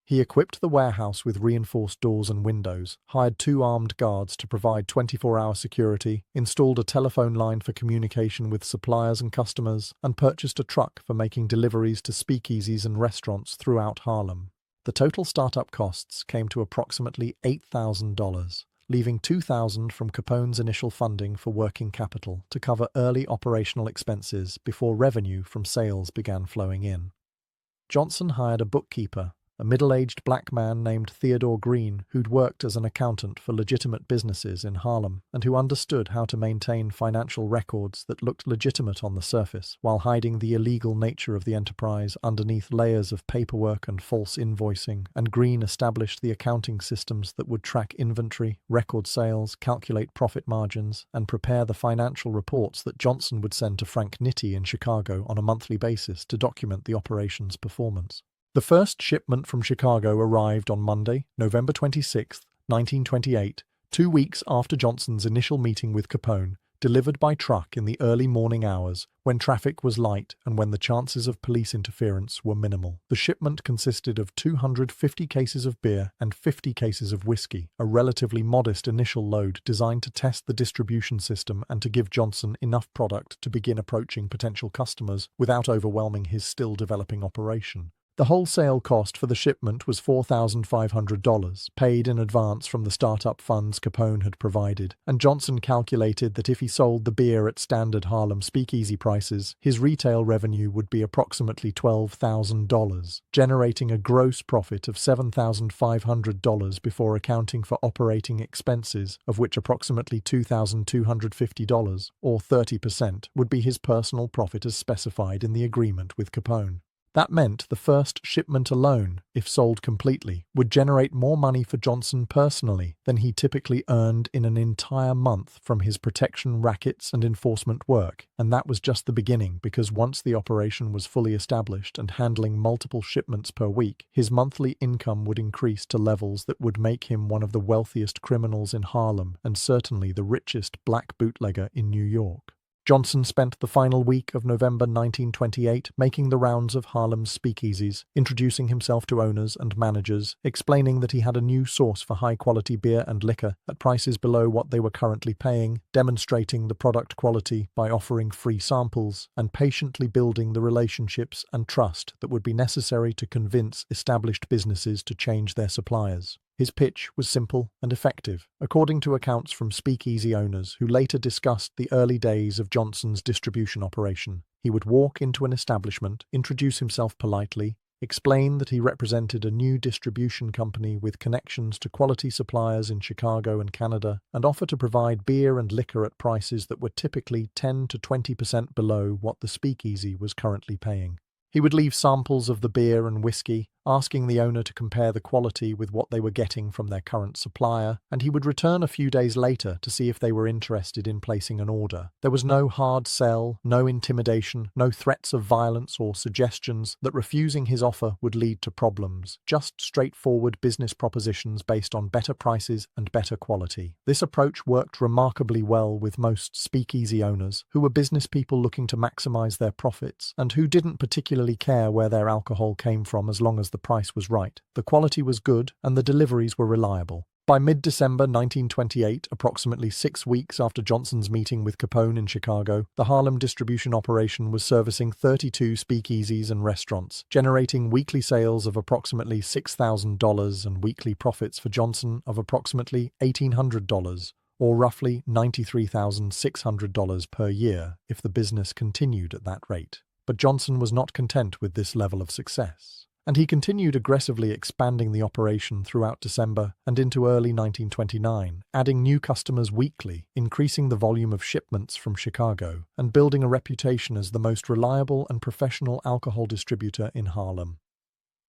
He equipped the warehouse with reinforced doors and windows, hired 2 armed guards to provide 24-hour security, installed a telephone line for communication with suppliers and customers, and purchased a truck for making deliveries to speakeasies and restaurants throughout Harlem. The total startup costs came to approximately $8,000, leaving $2,000 from Capone's initial funding for working capital to cover early operational expenses before revenue from sales began flowing in. Johnson hired a bookkeeper, a middle-aged black man named Theodore Green, who'd worked as an accountant for legitimate businesses in Harlem and who understood how to maintain financial records that looked legitimate on the surface while hiding the illegal nature of the enterprise underneath layers of paperwork and false invoicing, and Green established the accounting systems that would track inventory, record sales, calculate profit margins, and prepare the financial reports that Johnson would send to Frank Nitti in Chicago on a monthly basis to document the operation's performance. The first shipment from Chicago arrived on Monday, November 26, 1928, 2 weeks after Johnson's initial meeting with Capone, delivered by truck in the early morning hours when traffic was light and when the chances of police interference were minimal. The shipment consisted of 250 cases of beer and 50 cases of whiskey, a relatively modest initial load designed to test the distribution system and to give Johnson enough product to begin approaching potential customers without overwhelming his still-developing operation. The wholesale cost for the shipment was $4,500, paid in advance from the startup funds Capone had provided, and Johnson calculated that if he sold the beer at standard Harlem speakeasy prices, his retail revenue would be approximately $12,000, generating a gross profit of $7,500 before accounting for operating expenses, of which approximately $2,250, or 30%, would be his personal profit as specified in the agreement with Capone. That meant the first shipment alone, if sold completely, would generate more money for Johnson personally than he typically earned in an entire month from his protection rackets and enforcement work, and that was just the beginning because once the operation was fully established and handling multiple shipments per week, his monthly income would increase to levels that would make him one of the wealthiest criminals in Harlem and certainly the richest black bootlegger in New York. Johnson spent the final week of November 1928 making the rounds of Harlem's speakeasies, introducing himself to owners and managers, explaining that he had a new source for high-quality beer and liquor at prices below what they were currently paying, demonstrating the product quality by offering free samples, and patiently building the relationships and trust that would be necessary to convince established businesses to change their suppliers. His pitch was simple and effective, according to accounts from speakeasy owners who later discussed the early days of Johnson's distribution operation. He would walk into an establishment, introduce himself politely, explain that he represented a new distribution company with connections to quality suppliers in Chicago and Canada, and offer to provide beer and liquor at prices that were typically 10 to 20% below what the speakeasy was currently paying. He would leave samples of the beer and whiskey, asking the owner to compare the quality with what they were getting from their current supplier, and he would return a few days later to see if they were interested in placing an order. There was no hard sell, no intimidation, no threats of violence or suggestions that refusing his offer would lead to problems, just straightforward business propositions based on better prices and better quality. This approach worked remarkably well with most speakeasy owners, who were business people looking to maximize their profits, and who didn't particularly care where their alcohol came from as long as the price was right, the quality was good, and the deliveries were reliable. By mid-December 1928, approximately 6 weeks after Johnson's meeting with Capone in Chicago, the Harlem distribution operation was servicing 32 speakeasies and restaurants, generating weekly sales of approximately $6,000 and weekly profits for Johnson of approximately $1,800, or roughly $93,600 per year if the business continued at that rate. But Johnson was not content with this level of success, and he continued aggressively expanding the operation throughout December and into early 1929, adding new customers weekly, increasing the volume of shipments from Chicago, and building a reputation as the most reliable and professional alcohol distributor in Harlem.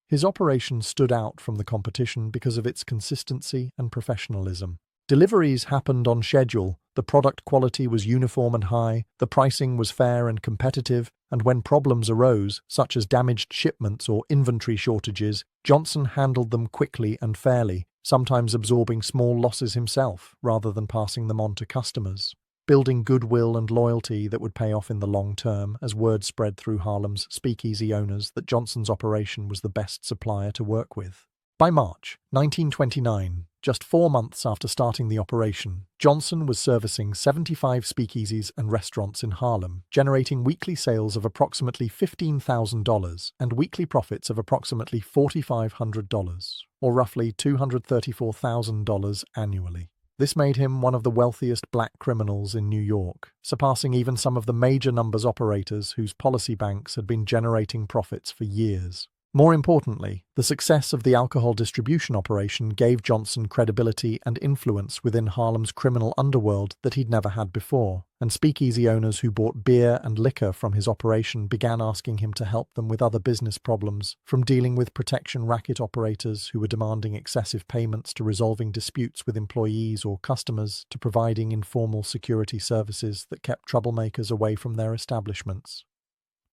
His operation stood out from the competition because of its consistency and professionalism. Deliveries happened on schedule, the product quality was uniform and high, the pricing was fair and competitive, and when problems arose, such as damaged shipments or inventory shortages, Johnson handled them quickly and fairly, sometimes absorbing small losses himself rather than passing them on to customers, building goodwill and loyalty that would pay off in the long term as word spread through Harlem's speakeasy owners that Johnson's operation was the best supplier to work with. By March 1929, just 4 months after starting the operation, Johnson was servicing 75 speakeasies and restaurants in Harlem, generating weekly sales of approximately $15,000 and weekly profits of approximately $4,500, or roughly $234,000 annually. This made him one of the wealthiest black criminals in New York, surpassing even some of the major numbers operators whose policy banks had been generating profits for years. More importantly, the success of the alcohol distribution operation gave Johnson credibility and influence within Harlem's criminal underworld that he'd never had before, and speakeasy owners who bought beer and liquor from his operation began asking him to help them with other business problems, from dealing with protection racket operators who were demanding excessive payments to resolving disputes with employees or customers to providing informal security services that kept troublemakers away from their establishments.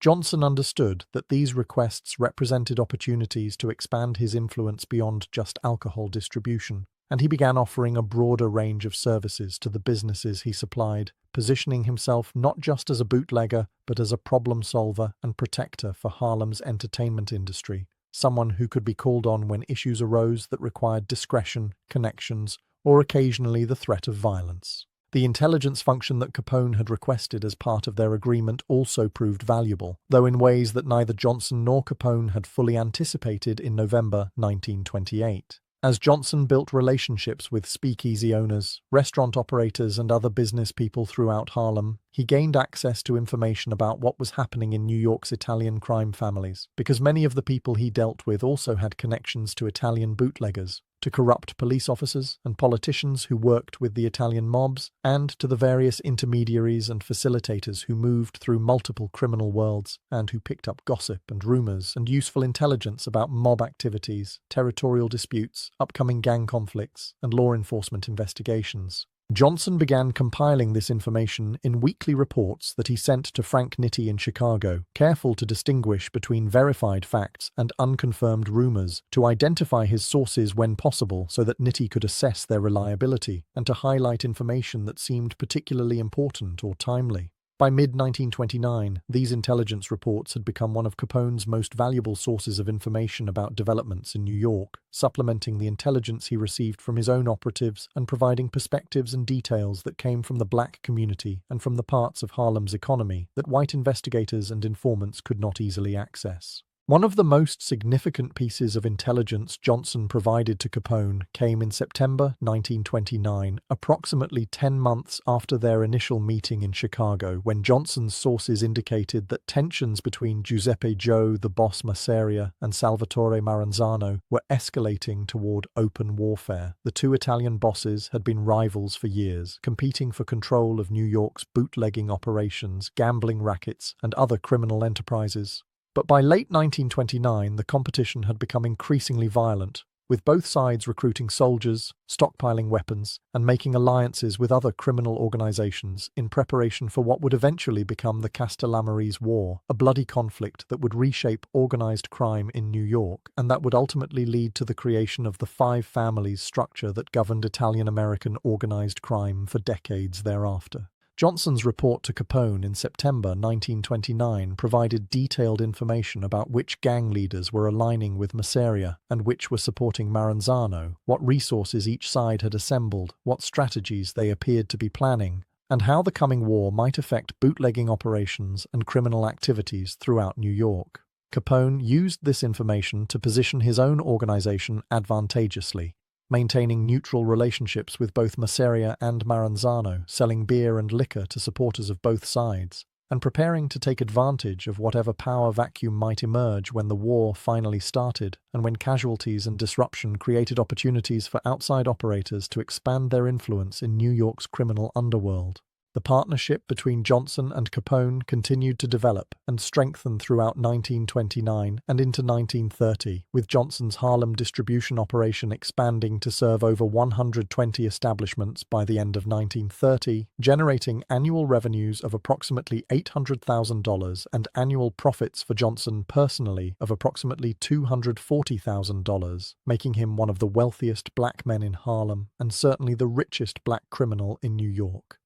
Johnson understood that these requests represented opportunities to expand his influence beyond just alcohol distribution, and he began offering a broader range of services to the businesses he supplied, positioning himself not just as a bootlegger, but as a problem solver and protector for Harlem's entertainment industry, someone who could be called on when issues arose that required discretion, connections, or occasionally the threat of violence. The intelligence function that Capone had requested as part of their agreement also proved valuable, though in ways that neither Johnson nor Capone had fully anticipated in November 1928. As Johnson built relationships with speakeasy owners, restaurant operators, and other business people throughout Harlem, he gained access to information about what was happening in New York's Italian crime families, because many of the people he dealt with also had connections to Italian bootleggers, to corrupt police officers and politicians who worked with the Italian mobs, and to the various intermediaries and facilitators who moved through multiple criminal worlds and who picked up gossip and rumors and useful intelligence about mob activities, territorial disputes, upcoming gang conflicts, and law enforcement investigations. Johnson began compiling this information in weekly reports that he sent to Frank Nitti in Chicago, careful to distinguish between verified facts and unconfirmed rumors, to identify his sources when possible so that Nitti could assess their reliability, and to highlight information that seemed particularly important or timely. By mid-1929, these intelligence reports had become one of Capone's most valuable sources of information about developments in New York, supplementing the intelligence he received from his own operatives and providing perspectives and details that came from the black community and from the parts of Harlem's economy that white investigators and informants could not easily access. One of the most significant pieces of intelligence Johnson provided to Capone came in September 1929, approximately 10 months after their initial meeting in Chicago, when Johnson's sources indicated that tensions between Giuseppe Joe, the boss Masseria, and Salvatore Maranzano were escalating toward open warfare. The two Italian bosses had been rivals for years, competing for control of New York's bootlegging operations, gambling rackets, and other criminal enterprises. But by late 1929, the competition had become increasingly violent, with both sides recruiting soldiers, stockpiling weapons, and making alliances with other criminal organizations in preparation for what would eventually become the Castellammarese War, a bloody conflict that would reshape organized crime in New York and that would ultimately lead to the creation of the five families structure that governed Italian-American organized crime for decades thereafter. Johnson's report to Capone in September 1929 provided detailed information about which gang leaders were aligning with Masseria and which were supporting Maranzano, what resources each side had assembled, what strategies they appeared to be planning, and how the coming war might affect bootlegging operations and criminal activities throughout New York. Capone used this information to position his own organization advantageously, maintaining neutral relationships with both Masseria and Maranzano, selling beer and liquor to supporters of both sides, and preparing to take advantage of whatever power vacuum might emerge when the war finally started, and when casualties and disruption created opportunities for outside operators to expand their influence in New York's criminal underworld. The partnership between Johnson and Capone continued to develop and strengthen throughout 1929 and into 1930, with Johnson's Harlem distribution operation expanding to serve over 120 establishments by the end of 1930, generating annual revenues of approximately $800,000 and annual profits for Johnson personally of approximately $240,000, making him one of the wealthiest black men in Harlem and certainly the richest black criminal in New York.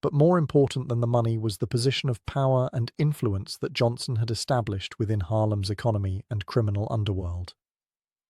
But more important than the money was the position of power and influence that Johnson had established within Harlem's economy and criminal underworld.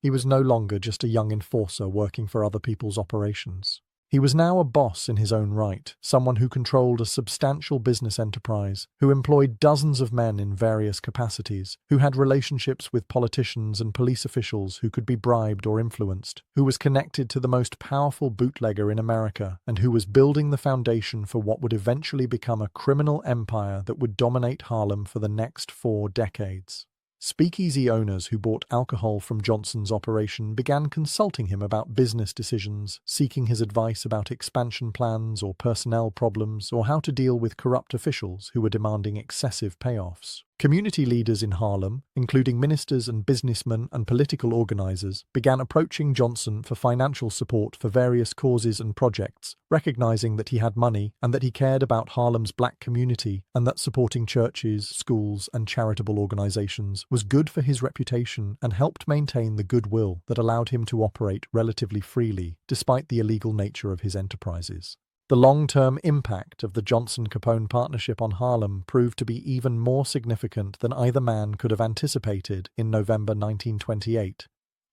He was no longer just a young enforcer working for other people's operations. He was now a boss in his own right, someone who controlled a substantial business enterprise, who employed dozens of men in various capacities, who had relationships with politicians and police officials who could be bribed or influenced, who was connected to the most powerful bootlegger in America, and who was building the foundation for what would eventually become a criminal empire that would dominate Harlem for the next 4 decades. Speakeasy owners who bought alcohol from Johnson's operation began consulting him about business decisions, seeking his advice about expansion plans or personnel problems, or how to deal with corrupt officials who were demanding excessive payoffs. Community leaders in Harlem, including ministers and businessmen and political organizers, began approaching Johnson for financial support for various causes and projects, recognizing that he had money and that he cared about Harlem's black community and that supporting churches, schools, and charitable organizations was good for his reputation and helped maintain the goodwill that allowed him to operate relatively freely, despite the illegal nature of his enterprises. The long-term impact of the Johnson-Capone partnership on Harlem proved to be even more significant than either man could have anticipated in November 1928.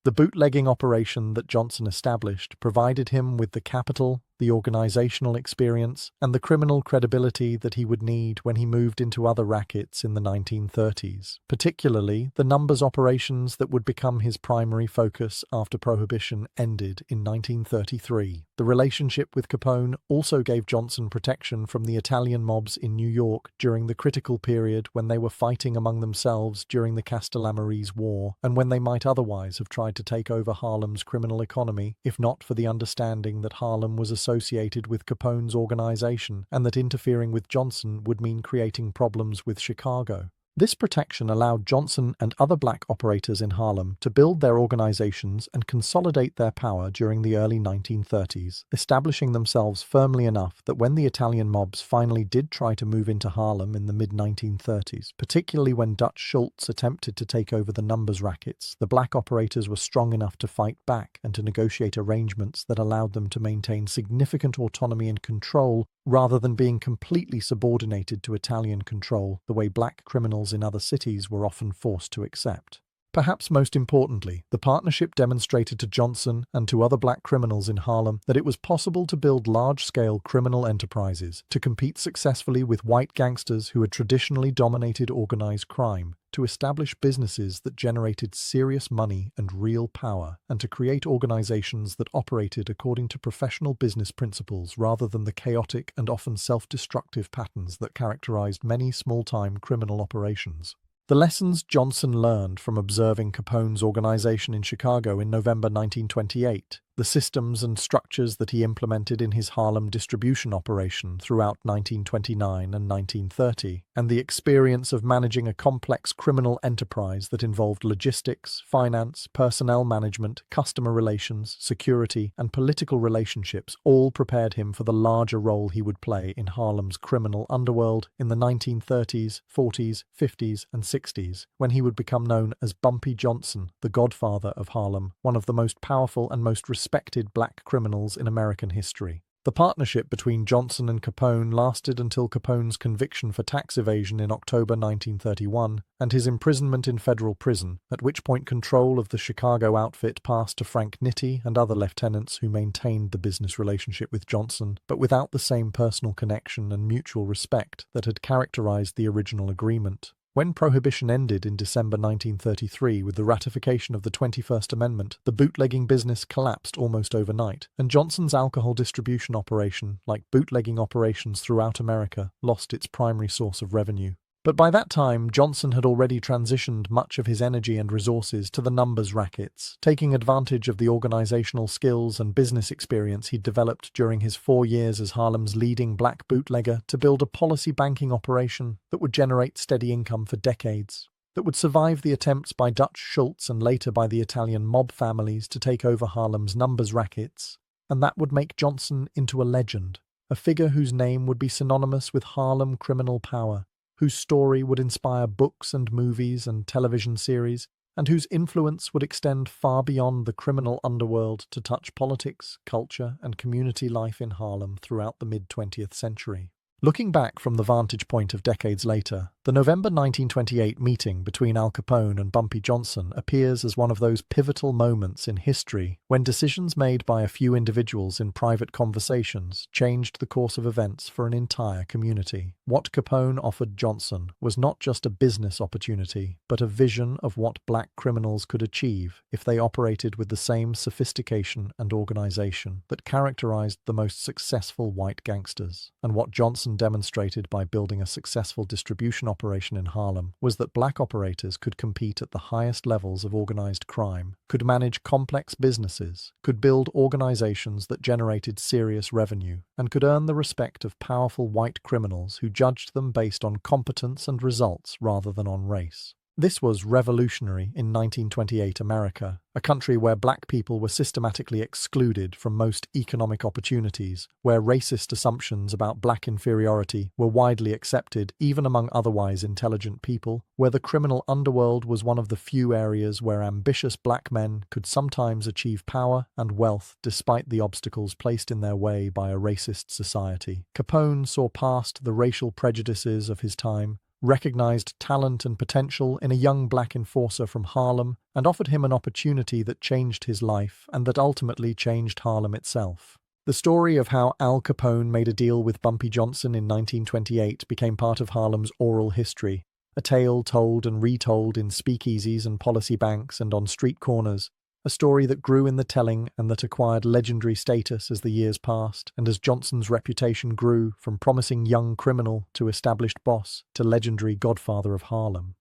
The bootlegging operation that Johnson established provided him with the capital, the organizational experience, and the criminal credibility that he would need when he moved into other rackets in the 1930s, particularly the numbers operations that would become his primary focus after Prohibition ended in 1933. The relationship with Capone also gave Johnson protection from the Italian mobs in New York during the critical period when they were fighting among themselves during the Castellammarese War, and when they might otherwise have tried to take over Harlem's criminal economy, if not for the understanding that Harlem was associated with Capone's organization and that interfering with Johnson would mean creating problems with Chicago. This protection allowed Johnson and other black operators in Harlem to build their organizations and consolidate their power during the early 1930s, establishing themselves firmly enough that when the Italian mobs finally did try to move into Harlem in the mid-1930s, particularly when Dutch Schultz attempted to take over the numbers rackets, the black operators were strong enough to fight back and to negotiate arrangements that allowed them to maintain significant autonomy and control rather than being completely subordinated to Italian control the way black criminals in other cities were often forced to accept. Perhaps most importantly, the partnership demonstrated to Johnson and to other black criminals in Harlem that it was possible to build large-scale criminal enterprises to compete successfully with white gangsters who had traditionally dominated organized crime, to establish businesses that generated serious money and real power, and to create organizations that operated according to professional business principles rather than the chaotic and often self-destructive patterns that characterized many small-time criminal operations. The lessons Johnson learned from observing Capone's organization in Chicago in November 1928, the systems and structures that he implemented in his Harlem distribution operation throughout 1929 and 1930, and the experience of managing a complex criminal enterprise that involved logistics, finance, personnel management, customer relations, security, and political relationships all prepared him for the larger role he would play in Harlem's criminal underworld in the 1930s, 40s, 50s, and 60s, when he would become known as Bumpy Johnson, the godfather of Harlem, one of the most powerful and most respected black criminals in American history. The partnership between Johnson and Capone lasted until Capone's conviction for tax evasion in October 1931 and his imprisonment in federal prison, at which point control of the Chicago outfit passed to Frank Nitti and other lieutenants who maintained the business relationship with Johnson, but without the same personal connection and mutual respect that had characterized the original agreement. When Prohibition ended in December 1933 with the ratification of the 21st Amendment, the bootlegging business collapsed almost overnight, and Johnson's alcohol distribution operation, like bootlegging operations throughout America, lost its primary source of revenue. But by that time, Johnson had already transitioned much of his energy and resources to the numbers rackets, taking advantage of the organizational skills and business experience he'd developed during his 4 years as Harlem's leading black bootlegger to build a policy banking operation that would generate steady income for decades, that would survive the attempts by Dutch Schultz and later by the Italian mob families to take over Harlem's numbers rackets, and that would make Johnson into a legend, a figure whose name would be synonymous with Harlem criminal power, whose story would inspire books and movies and television series, and whose influence would extend far beyond the criminal underworld to touch politics, culture, and community life in Harlem throughout the mid-20th century. Looking back from the vantage point of decades later, the November 1928 meeting between Al Capone and Bumpy Johnson appears as one of those pivotal moments in history when decisions made by a few individuals in private conversations changed the course of events for an entire community. What Capone offered Johnson was not just a business opportunity, but a vision of what black criminals could achieve if they operated with the same sophistication and organization that characterized the most successful white gangsters. And what Johnson demonstrated by building a successful distribution operation in Harlem was that black operators could compete at the highest levels of organized crime, could manage complex businesses, could build organizations that generated serious revenue, and could earn the respect of powerful white criminals who judged them based on competence and results rather than on race. This was revolutionary in 1928 America, a country where black people were systematically excluded from most economic opportunities, where racist assumptions about black inferiority were widely accepted even among otherwise intelligent people, where the criminal underworld was one of the few areas where ambitious black men could sometimes achieve power and wealth despite the obstacles placed in their way by a racist society. Capone saw past the racial prejudices of his time, recognized talent and potential in a young black enforcer from Harlem, and offered him an opportunity that changed his life and that ultimately changed Harlem itself. The story of how Al Capone made a deal with Bumpy Johnson in 1928 became part of Harlem's oral history, a tale told and retold in speakeasies and policy banks and on street corners, a story that grew in the telling and that acquired legendary status as the years passed, and as Johnson's reputation grew from promising young criminal to established boss to legendary godfather of Harlem.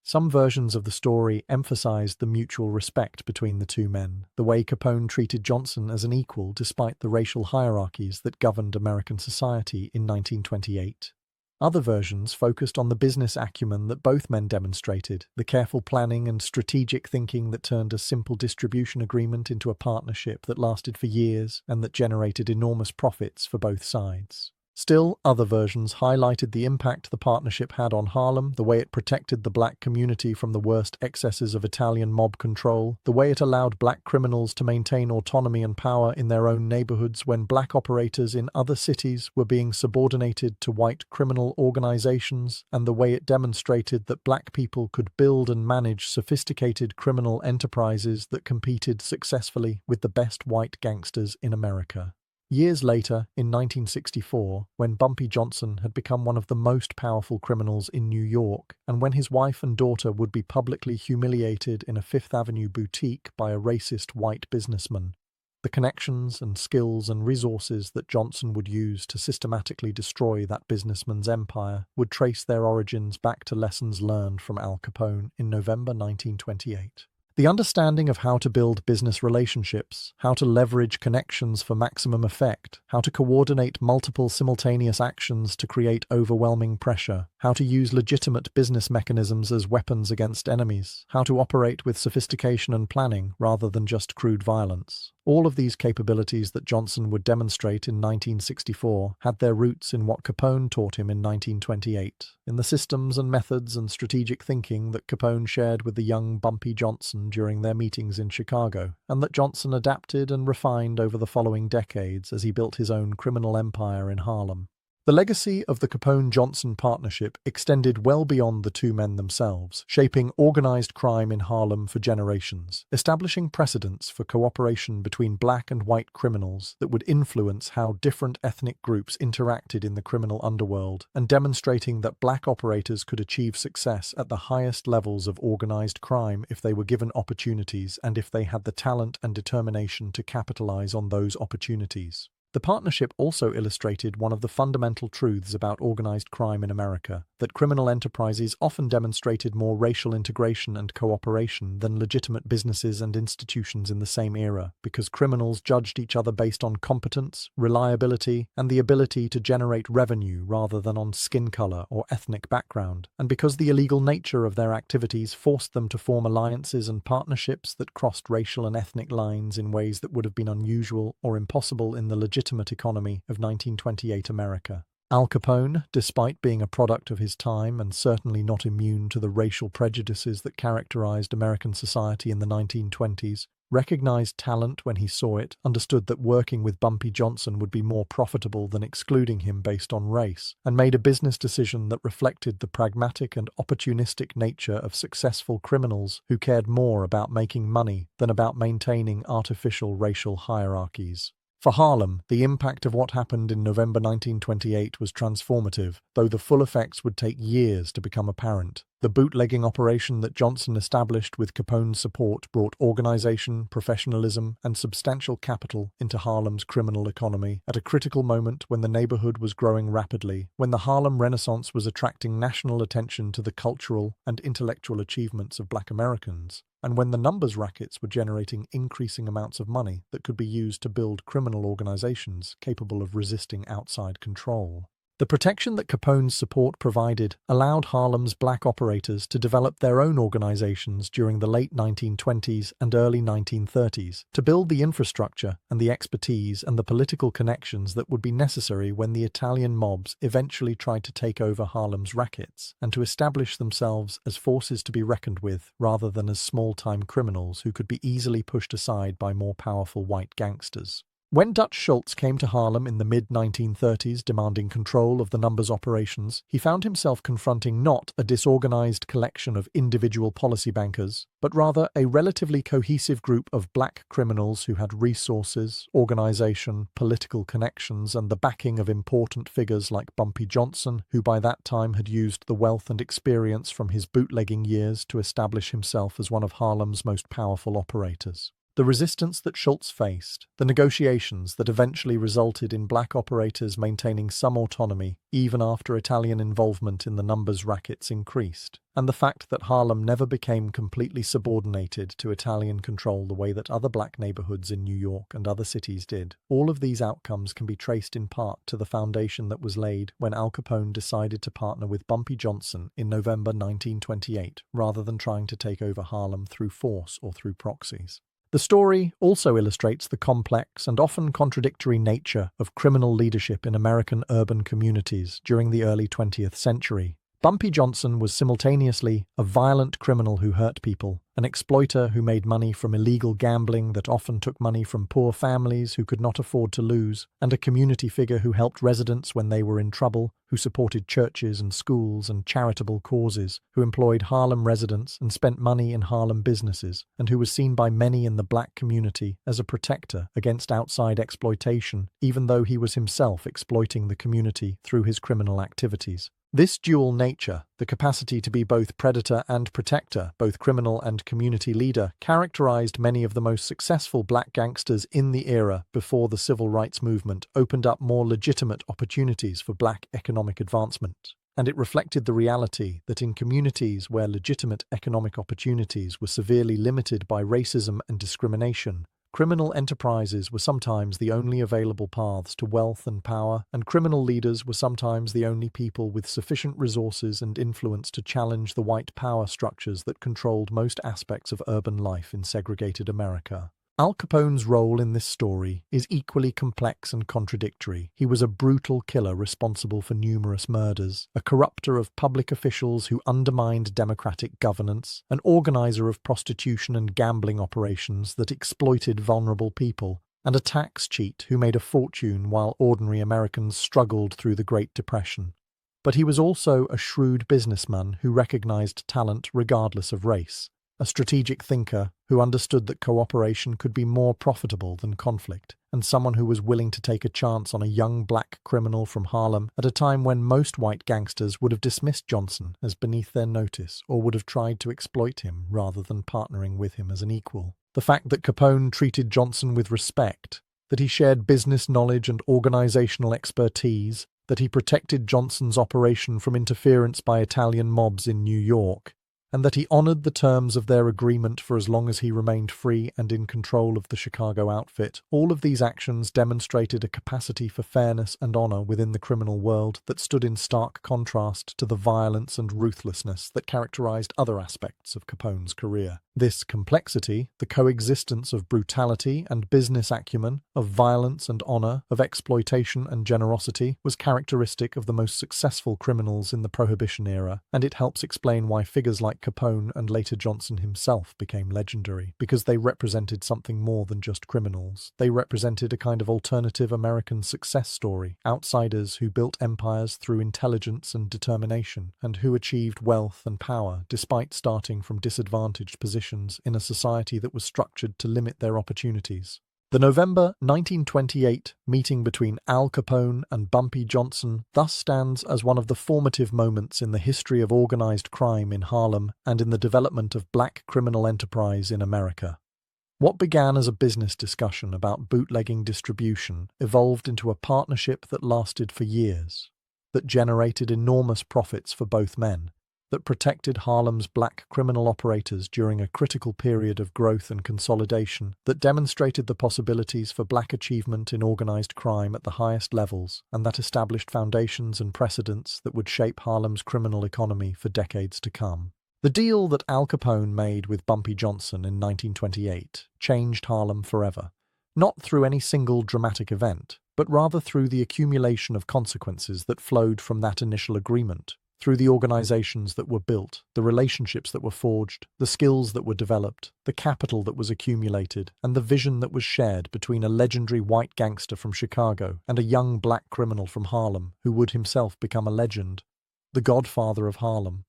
Some versions of the story emphasized the mutual respect between the two men, the way Capone treated Johnson as an equal despite the racial hierarchies that governed American society in 1928. Other versions focused on the business acumen that both men demonstrated, the careful planning and strategic thinking that turned a simple distribution agreement into a partnership that lasted for years and that generated enormous profits for both sides. Still, other versions highlighted the impact the partnership had on Harlem, the way it protected the black community from the worst excesses of Italian mob control, the way it allowed black criminals to maintain autonomy and power in their own neighborhoods when black operators in other cities were being subordinated to white criminal organizations, and the way it demonstrated that black people could build and manage sophisticated criminal enterprises that competed successfully with the best white gangsters in America. Years later, in 1964, when Bumpy Johnson had become one of the most powerful criminals in New York, and when his wife and daughter would be publicly humiliated in a Fifth Avenue boutique by a racist white businessman, the connections and skills and resources that Johnson would use to systematically destroy that businessman's empire would trace their origins back to lessons learned from Al Capone in November 1928. The understanding of how to build business relationships, how to leverage connections for maximum effect, how to coordinate multiple simultaneous actions to create overwhelming pressure, how to use legitimate business mechanisms as weapons against enemies, how to operate with sophistication and planning rather than just crude violence. All of these capabilities that Johnson would demonstrate in 1964 had their roots in what Capone taught him in 1928, in the systems and methods and strategic thinking that Capone shared with the young Bumpy Johnson during their meetings in Chicago, and that Johnson adapted and refined over the following decades as he built his own criminal empire in Harlem. The legacy of the Capone-Johnson partnership extended well beyond the two men themselves, shaping organized crime in Harlem for generations, establishing precedents for cooperation between black and white criminals that would influence how different ethnic groups interacted in the criminal underworld, and demonstrating that black operators could achieve success at the highest levels of organized crime if they were given opportunities and if they had the talent and determination to capitalize on those opportunities. The partnership also illustrated one of the fundamental truths about organized crime in America, that criminal enterprises often demonstrated more racial integration and cooperation than legitimate businesses and institutions in the same era, because criminals judged each other based on competence, reliability, and the ability to generate revenue rather than on skin color or ethnic background, and because the illegal nature of their activities forced them to form alliances and partnerships that crossed racial and ethnic lines in ways that would have been unusual or impossible in the legitimate economy of 1928 America. Al Capone, despite being a product of his time and certainly not immune to the racial prejudices that characterized American society in the 1920s, recognized talent when he saw it, understood that working with Bumpy Johnson would be more profitable than excluding him based on race, and made a business decision that reflected the pragmatic and opportunistic nature of successful criminals who cared more about making money than about maintaining artificial racial hierarchies. For Harlem, the impact of what happened in November 1928 was transformative, though the full effects would take years to become apparent. The bootlegging operation that Johnson established with Capone's support brought organization, professionalism, and substantial capital into Harlem's criminal economy at a critical moment when the neighborhood was growing rapidly, when the Harlem Renaissance was attracting national attention to the cultural and intellectual achievements of Black Americans, and when the numbers rackets were generating increasing amounts of money that could be used to build criminal organizations capable of resisting outside control. The protection that Capone's support provided allowed Harlem's black operators to develop their own organizations during the late 1920s and early 1930s, to build the infrastructure and the expertise and the political connections that would be necessary when the Italian mobs eventually tried to take over Harlem's rackets, and to establish themselves as forces to be reckoned with rather than as small-time criminals who could be easily pushed aside by more powerful white gangsters. When Dutch Schultz came to Harlem in the mid-1930s demanding control of the numbers operations, he found himself confronting not a disorganized collection of individual policy bankers, but rather a relatively cohesive group of black criminals who had resources, organization, political connections, and the backing of important figures like Bumpy Johnson, who by that time had used the wealth and experience from his bootlegging years to establish himself as one of Harlem's most powerful operators. The resistance that Schultz faced, the negotiations that eventually resulted in black operators maintaining some autonomy even after Italian involvement in the numbers rackets increased, and the fact that Harlem never became completely subordinated to Italian control the way that other black neighborhoods in New York and other cities did, all of these outcomes can be traced in part to the foundation that was laid when Al Capone decided to partner with Bumpy Johnson in November 1928, rather than trying to take over Harlem through force or through proxies. The story also illustrates the complex and often contradictory nature of criminal leadership in American urban communities during the early 20th century. Bumpy Johnson was simultaneously a violent criminal who hurt people, an exploiter who made money from illegal gambling that often took money from poor families who could not afford to lose, and a community figure who helped residents when they were in trouble, who supported churches and schools and charitable causes, who employed Harlem residents and spent money in Harlem businesses, and who was seen by many in the black community as a protector against outside exploitation, even though he was himself exploiting the community through his criminal activities. This dual nature, the capacity to be both predator and protector, both criminal and community leader, characterized many of the most successful black gangsters in the era before the civil rights movement opened up more legitimate opportunities for black economic advancement. And it reflected the reality that in communities where legitimate economic opportunities were severely limited by racism and discrimination, criminal enterprises were sometimes the only available paths to wealth and power, and criminal leaders were sometimes the only people with sufficient resources and influence to challenge the white power structures that controlled most aspects of urban life in segregated America. Al Capone's role in this story is equally complex and contradictory. He was a brutal killer responsible for numerous murders, a corrupter of public officials who undermined democratic governance, an organizer of prostitution and gambling operations that exploited vulnerable people, and a tax cheat who made a fortune while ordinary Americans struggled through the Great Depression. But he was also a shrewd businessman who recognized talent regardless of race, a strategic thinker who understood that cooperation could be more profitable than conflict, and someone who was willing to take a chance on a young black criminal from Harlem at a time when most white gangsters would have dismissed Johnson as beneath their notice or would have tried to exploit him rather than partnering with him as an equal. The fact that Capone treated Johnson with respect, that he shared business knowledge and organizational expertise, that he protected Johnson's operation from interference by Italian mobs in New York, and that he honored the terms of their agreement for as long as he remained free and in control of the Chicago outfit. All of these actions demonstrated a capacity for fairness and honor within the criminal world that stood in stark contrast to the violence and ruthlessness that characterized other aspects of Capone's career. This complexity, the coexistence of brutality and business acumen, of violence and honor, of exploitation and generosity, was characteristic of the most successful criminals in the Prohibition era, and it helps explain why figures like Capone and later Johnson himself became legendary, because they represented something more than just criminals. They represented a kind of alternative American success story, outsiders who built empires through intelligence and determination, and who achieved wealth and power despite starting from disadvantaged positions in a society that was structured to limit their opportunities. The November 1928 meeting between Al Capone and Bumpy Johnson thus stands as one of the formative moments in the history of organized crime in Harlem and in the development of black criminal enterprise in America. What began as a business discussion about bootlegging distribution evolved into a partnership that lasted for years, that generated enormous profits for both men, that protected Harlem's black criminal operators during a critical period of growth and consolidation, that demonstrated the possibilities for black achievement in organized crime at the highest levels, and that established foundations and precedents that would shape Harlem's criminal economy for decades to come. The deal that Al Capone made with Bumpy Johnson in 1928 changed Harlem forever, not through any single dramatic event, but rather through the accumulation of consequences that flowed from that initial agreement, through the organizations that were built, the relationships that were forged, the skills that were developed, the capital that was accumulated, and the vision that was shared between a legendary white gangster from Chicago and a young black criminal from Harlem who would himself become a legend, the godfather of Harlem,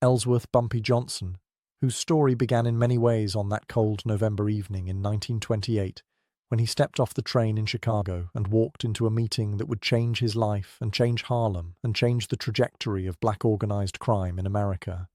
Ellsworth Bumpy Johnson, whose story began in many ways on that cold November evening in 1928, when he stepped off the train in Chicago and walked into a meeting that would change his life and change Harlem and change the trajectory of black organized crime in America.